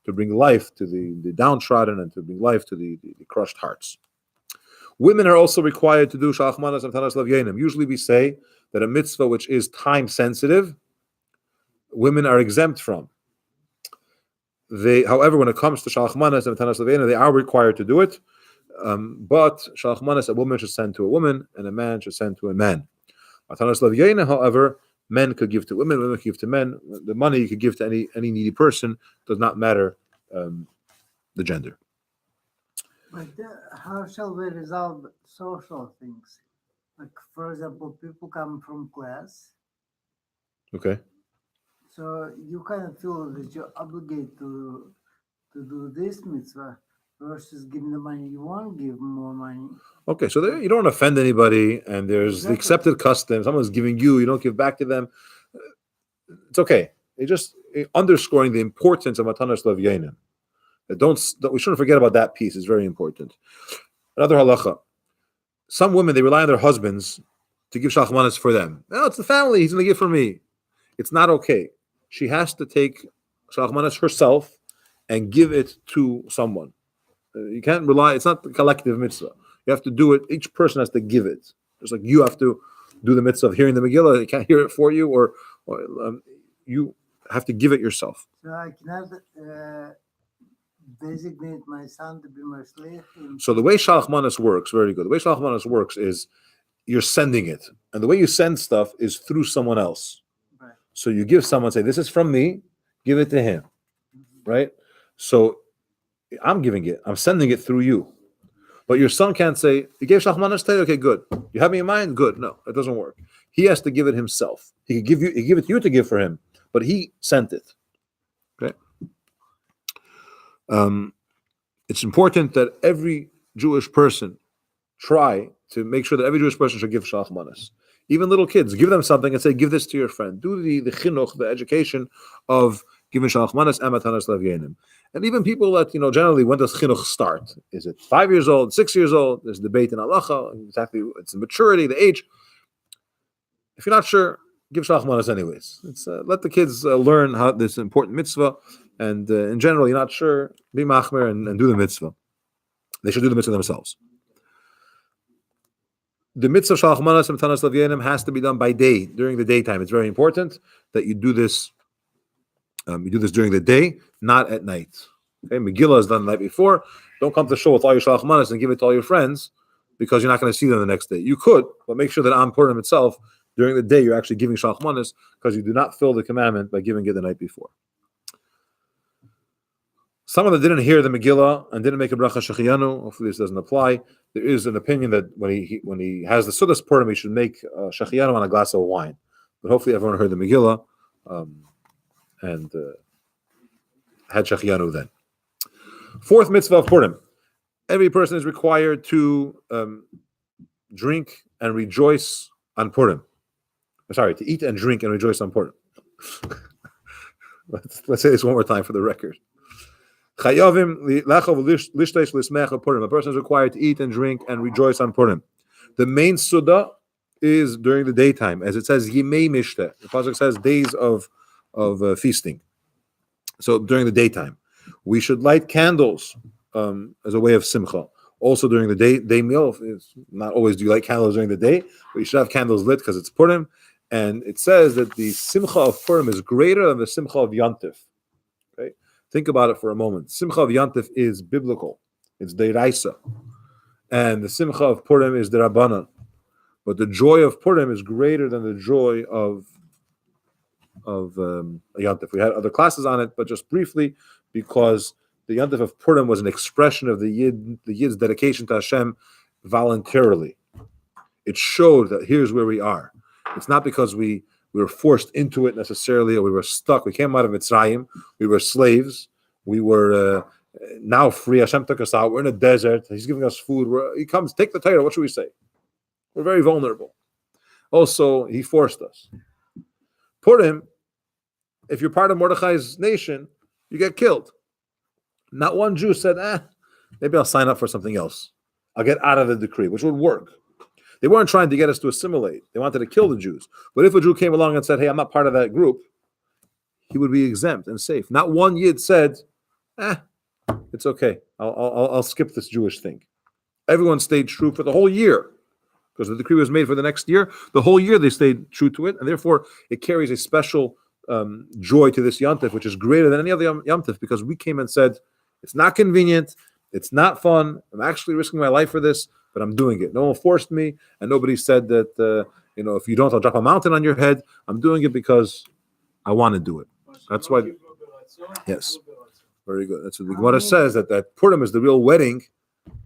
to bring life to the downtrodden and to bring life to the crushed hearts. Women are also required to do shalach manas and matanas lavyenim. Usually we say that a mitzvah which is time sensitive, women are exempt from. However, when it comes to shalach manas and matanas lavyenim, they are required to do it. But shalach manas, a woman should send to a woman, and a man should send to a man. Matanas lavyenim, however, men could give to women, women could give to men. The money you could give to any needy person, does not matter the gender. But how shall we resolve social things? Like, for example, people come from class, Okay. so you kind of feel that you're obligated to do this mitzvah versus giving the money. You want to give more money. Okay, so you don't offend anybody, and there's the accepted custom. Someone's giving you don't give back to them. It's okay. It's just underscoring the importance of matanas lavyenim. We shouldn't forget about that piece. It's very important. Another halacha. Some women, they rely on their husbands to give shalach manas for them. No, it's the family. He's going to give for me. It's not okay. She has to take shalach manas herself and give it to someone. You can't rely. It's not the collective mitzvah. You have to do it. Each person has to give it. Just like you have to do the mitzvah of hearing the Megillah. They can't hear it for you, or you have to give it yourself. So I cannot designate my son to be my slave. So the way shalach manas works, very good. The way shalach manas works is you're sending it. And the way you send stuff is through someone else. Right. So you give someone, say, this is from me, give it to him, right? So I'm giving it, I'm sending it through you. But your son can't say, you gave Shalach Manas today? Okay, good. You have me in mind? Good. No, it doesn't work. He has to give it himself. He could give it to you to give for him, but he sent it. Okay. It's important that every Jewish person try to make sure that every Jewish person should give Shalach Manas. Even little kids, give them something and say, give this to your friend. Do the chinuch, the education of giving Shalach Manas and Matanas Lavyenim. And even people that, generally, when does chinuch start? Is it 5 years old, 6 years old? There's debate in halacha, exactly, it's the maturity, the age. If you're not sure, give Shalach Manas anyways. Let the kids learn how this important mitzvah. And in general, you're not sure, be machmer and do the mitzvah. They should do the mitzvah themselves. The mitzvah Shalach Manas and Matanas Lavyenim has to be done by day, during the daytime. It's very important that you do this. You do this during the day, not at night. Okay, Megillah is done the night before. Don't come to shul with all your Shalach Manas and give it to all your friends because you're not going to see them the next day. You could, but make sure that on Purim itself, during the day, you're actually giving Shalach Manas because you do not fulfill the commandment by giving it the night before. Someone that didn't hear the Megillah and didn't make a bracha shechiyanu, hopefully this doesn't apply. There is an opinion that when he has the Sudas Purim, he should make shechiyanu on a glass of wine. But hopefully everyone heard the Megillah. And had shechiyanu then. Fourth mitzvah of Purim. Every person is required to drink and rejoice on Purim. Sorry, to eat and drink and rejoice on Purim. Let's say this one more time for the record. A person is required to eat and drink and rejoice on Purim. The main suda is during the daytime, as it says, Yimei Mishteh. The pasuk says days of feasting. So during the daytime, we should light candles as a way of simcha. Also during the day meal, it's not always do you light candles during the day, but you should have candles lit because it's Purim. And it says that the simcha of Purim is greater than the simcha of Yantif. Okay, think about it for a moment. Simcha of Yantif is biblical; it's deiraisa, and the simcha of Purim is derabanan. But the joy of Purim is greater than the joy of Yantif. We had other classes on it, but just briefly, because the Yantif of Purim was an expression of the Yid's dedication to Hashem voluntarily. It showed that here's where we are. It's not because we were forced into it necessarily, or we were stuck. We came out of Mitzrayim. We were slaves. We were now free. Hashem took us out. We're in a desert. He's giving us food. He comes, take the Torah. What should we say? We're very vulnerable. Also, he forced us. Purim, if you're part of Mordechai's nation, you get killed. Not one Jew said, maybe I'll sign up for something else. I'll get out of the decree, which would work. They weren't trying to get us to assimilate. They wanted to kill the Jews. But if a Jew came along and said, hey, I'm not part of that group, he would be exempt and safe. Not one Yid said, it's okay. I'll skip this Jewish thing. Everyone stayed true for the whole year because the decree was made for the next year. The whole year they stayed true to it, and therefore it carries a special joy to this Yantif, which is greater than any other Yantif, because we came and said, it's not convenient, it's not fun, I'm actually risking my life for this, but I'm doing it. No one forced me, and nobody said that, if you don't, I'll drop a mountain on your head. I'm doing it because I want to do it. That's why. Yes. Very good. That's what the Gemara says, that Purim is the real wedding,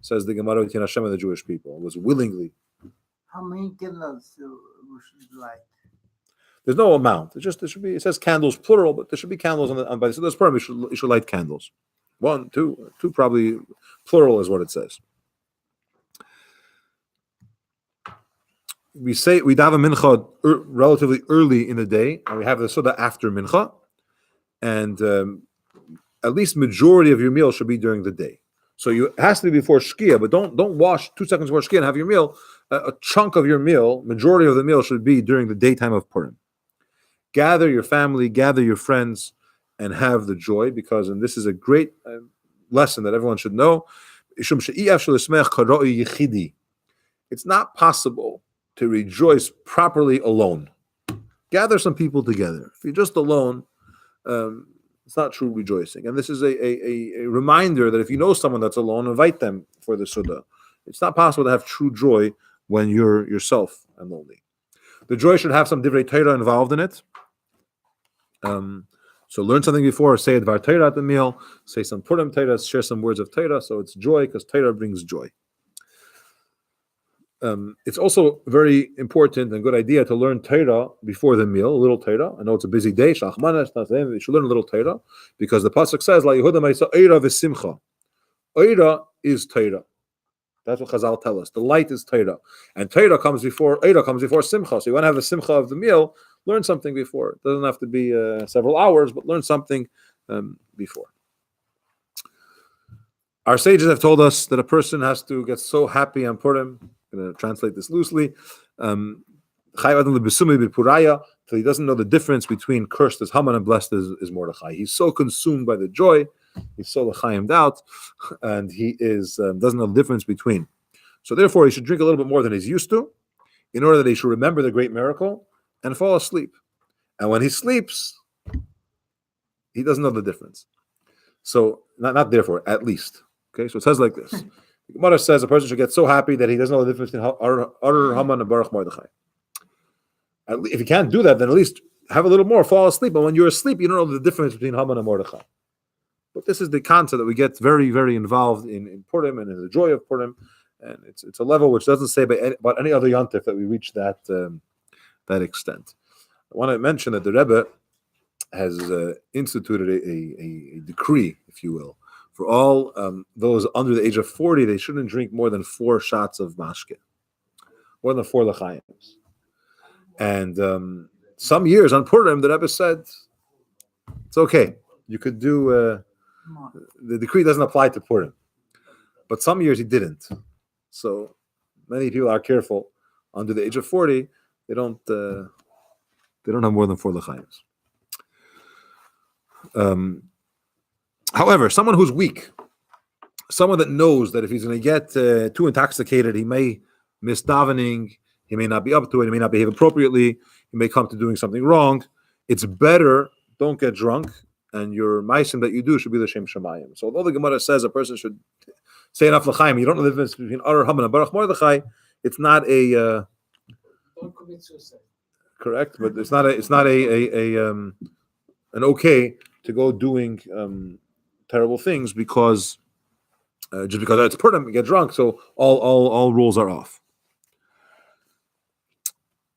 says the Gemara between Hashem and the Jewish people. It was willingly. How many candles we should light? There's no amount. There should be. It says candles plural, but there should be candles on by this Purim. You should light candles. 1, 2 probably plural is what it says. We daven mincha relatively early in the day, and we have the soda after mincha, and at least majority of your meal should be during the day. So it has to be before shkia, but don't wash 2 seconds before shkia and have your meal. A chunk of your meal, majority of the meal should be during the daytime of Purim. Gather your family, gather your friends, and have the joy, and this is a great lesson that everyone should know. It's not possible to rejoice properly alone. Gather some people together. If you're just alone, it's not true rejoicing. And this is a reminder that if you know someone that's alone, invite them for the Suda. It's not possible to have true joy when you're yourself and lonely. The joy should have some divrei Torah involved in it. So learn something before, say a dvar Torah at the meal, say some Purim Torah, share some words of Torah. So it's joy because Torah brings joy. It's also very important and good idea to learn Torah before the meal, a little Torah. I know it's a busy day, you should learn a little Torah because the pasuk says, "La Yehuda Ma'isa Eira v'Simcha." Eira is Torah. That's what Chazal tell us. The light is Torah, and Torah comes before Simcha. So you want to have a Simcha of the meal, learn something before. It doesn't have to be several hours, but learn something before. Our sages have told us that a person has to get so happy on Purim. I'm going to translate this loosely. Till he doesn't know the difference between cursed as Haman and blessed as Mordechai. He's so consumed by the joy, he's so l'chaimed out, and he is doesn't know the difference between. So therefore, he should drink a little bit more than he's used to, in order that he should remember the great miracle and fall asleep. And when he sleeps, he doesn't know the difference. So not therefore, at least. Okay, so it says like this. The Gemara says a person should get so happy that he doesn't know the difference between Ar Haman and Baruch Mordechai. If you can't do that, then at least have a little more, fall asleep. But when you're asleep, you don't know the difference between Haman and Mordechai. But this is the concept that we get very, very involved in Purim and in the joy of Purim. And it's a level which doesn't say about any other yontif that we reach that extent. I want to mention that the Rebbe has instituted a decree, if you will, for all those under the age of 40, they shouldn't drink more than 4 shots of mashke, more than 4 l'chaims. And some years on Purim, the Rebbe said, it's okay. You could do, the decree doesn't apply to Purim. But some years he didn't. So many people are careful. Under the age of 40, they don't have more than 4 l'chaims. However, someone who's weak, someone that knows that if he's going to get too intoxicated, he may miss davening, he may not be up to it, he may not behave appropriately, he may come to doing something wrong. It's better, don't get drunk, and your ma'asim that you do should be l'shem shamayim. So although the Gemara says a person should say enough l'chaim, you don't know the difference between Ar Haman and Baruch Mordechai, it's not a... Don't commit suicide. Correct, but it's not an okay to go doing terrible things because just because it's Purim, you get drunk, so all rules are off.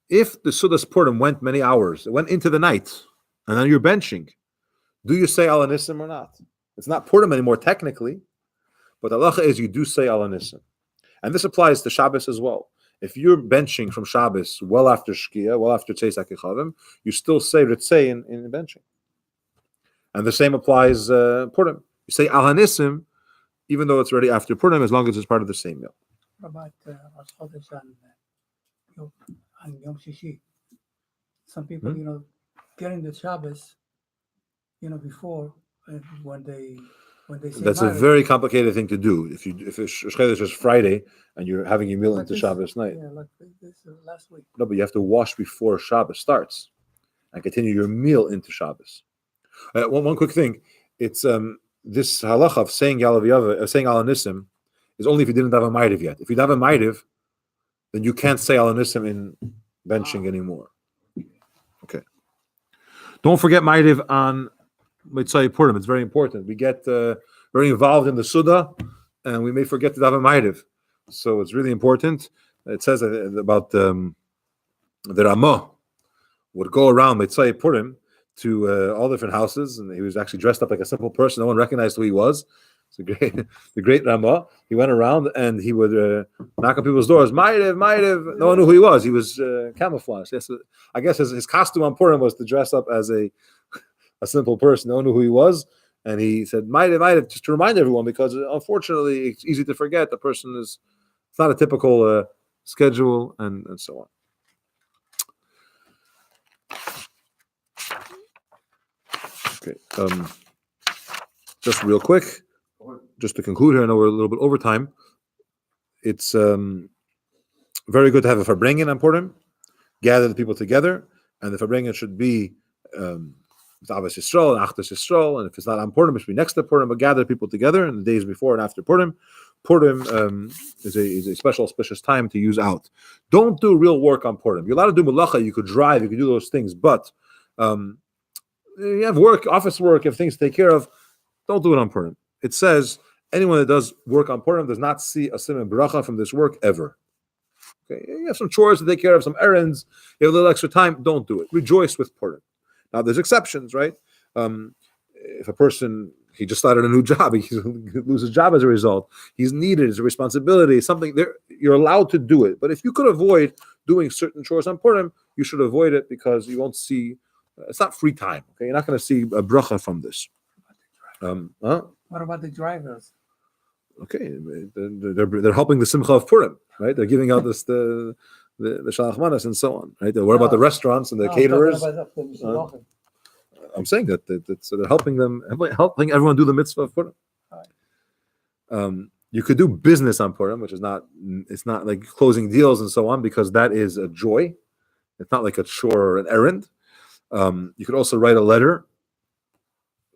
If the Sudas Purim went many hours, it went into the night, and then you're benching, do you say Al Anissim or not? It's not Purim anymore technically, but halacha is you do say Al Anissim. And this applies to Shabbos as well. If you're benching from Shabbos well after Shkia, well after Tzeis HaKechavim, you still say Ritzei in benching. And the same applies Purim. You say Al Hanissim, even though it's already after Purim, as long as it's part of the same meal. What about Rosh Chodesh on Yom Shishi? Some people, getting the Shabbos, before when they say That's a very complicated thing to do. If Rosh Chodesh is Friday and you're having your meal like into this- Shabbos night, Yeah, like this last week. no, but you have to wash before Shabbos starts and continue your meal into Shabbos. One quick thing, it's this halacha of saying saying Al Hanissim is only if you didn't have a ma'ariv yet. If you have a ma'ariv, then you can't say Al Hanissim in benching anymore. Okay. Don't forget ma'ariv on Mitzvah Purim. It's very important. We get very involved in the Suda, and we may forget to have a ma'ariv. So it's really important. It says about the Ramah would go around Mitzvah Purim to all different houses, and he was actually dressed up like a simple person. No one recognized who he was. It's the great Ramah. He went around and he would knock on people's doors. Ma'ariv. No one knew who he was. He was camouflaged. Yes, I guess his costume on Purim was to dress up as a simple person. No one knew who he was, and he said Ma'ariv, just to remind everyone, because unfortunately it's easy to forget. The person it's not a typical schedule, and so on. Okay, just real quick, just to conclude here, I know we're a little bit over time. It's very good to have a farbrengen on Purim, gather the people together, and the farbrengen should be It's Avos Yisrael and Achdas Yisrael, and if it's not on Purim, it should be next to Purim, but gather people together in the days before and after Purim. Purim is a special auspicious time to use out. Don't do real work on Purim. You're allowed to do malacha, you could drive, you could do those things, but you have work, office work, you have things to take care of. Don't do it on Purim. It says anyone that does work on Purim does not see a simon bracha from this work ever. Okay, you have some chores to take care of, some errands, you have a little extra time, don't do it. Rejoice with Purim. Now, there's exceptions, right? If a person, he just started a new job, he loses his job as a result, he's needed, it's a responsibility, something there, you're allowed to do it. But if you could avoid doing certain chores on Purim, you should avoid it because you won't see, it's not free time, okay? You're not going to see a bracha from this. What about the drivers? Okay, they're helping the simcha of Purim, right? They're giving out this the shalach manas and so on, right? What about the restaurants and the caterers? I'm saying that they're helping helping everyone do the mitzvah of Purim. You could do business on Purim, which is it's not like closing deals and so on, because that is a joy. It's not like a chore or an errand. You could also write a letter.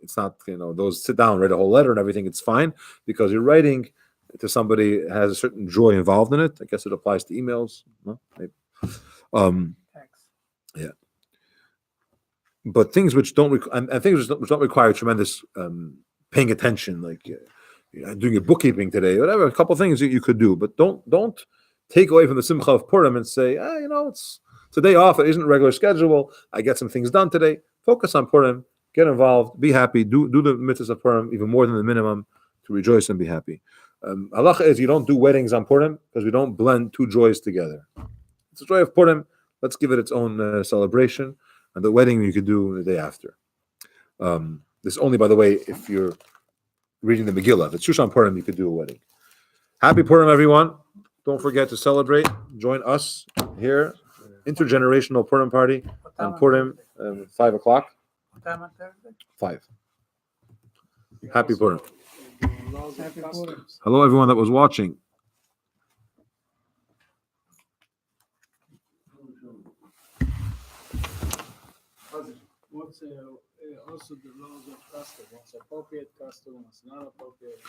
It's not, those sit down, write a whole letter and everything. It's fine because you're writing to somebody that has a certain joy involved in it. I guess it applies to emails. No? Maybe. Yeah. But things which don't things which don't require tremendous paying attention, like doing your bookkeeping today, whatever. A couple things that you could do, but don't take away from the simcha of Purim and say, it's a day off. It isn't a regular schedule. I get some things done today. Focus on Purim. Get involved, be happy, do the mitzvahs of Purim even more than the minimum to rejoice and be happy. Halacha is you don't do weddings on Purim because we don't blend two joys together. It's the joy of Purim. Let's give it its own celebration, and the wedding you could do the day after. This only, by the way, if you're reading the Megillah. If it's Shushan Purim, you could do a wedding. Happy Purim, everyone! Don't forget to celebrate. Join us here, intergenerational Purim party on Purim, 5 o'clock. Time on Thursday? 5. Happy Purim. Happy Purim. Hello, everyone that was watching. What's also the laws of custom? What's appropriate custom? What's not appropriate?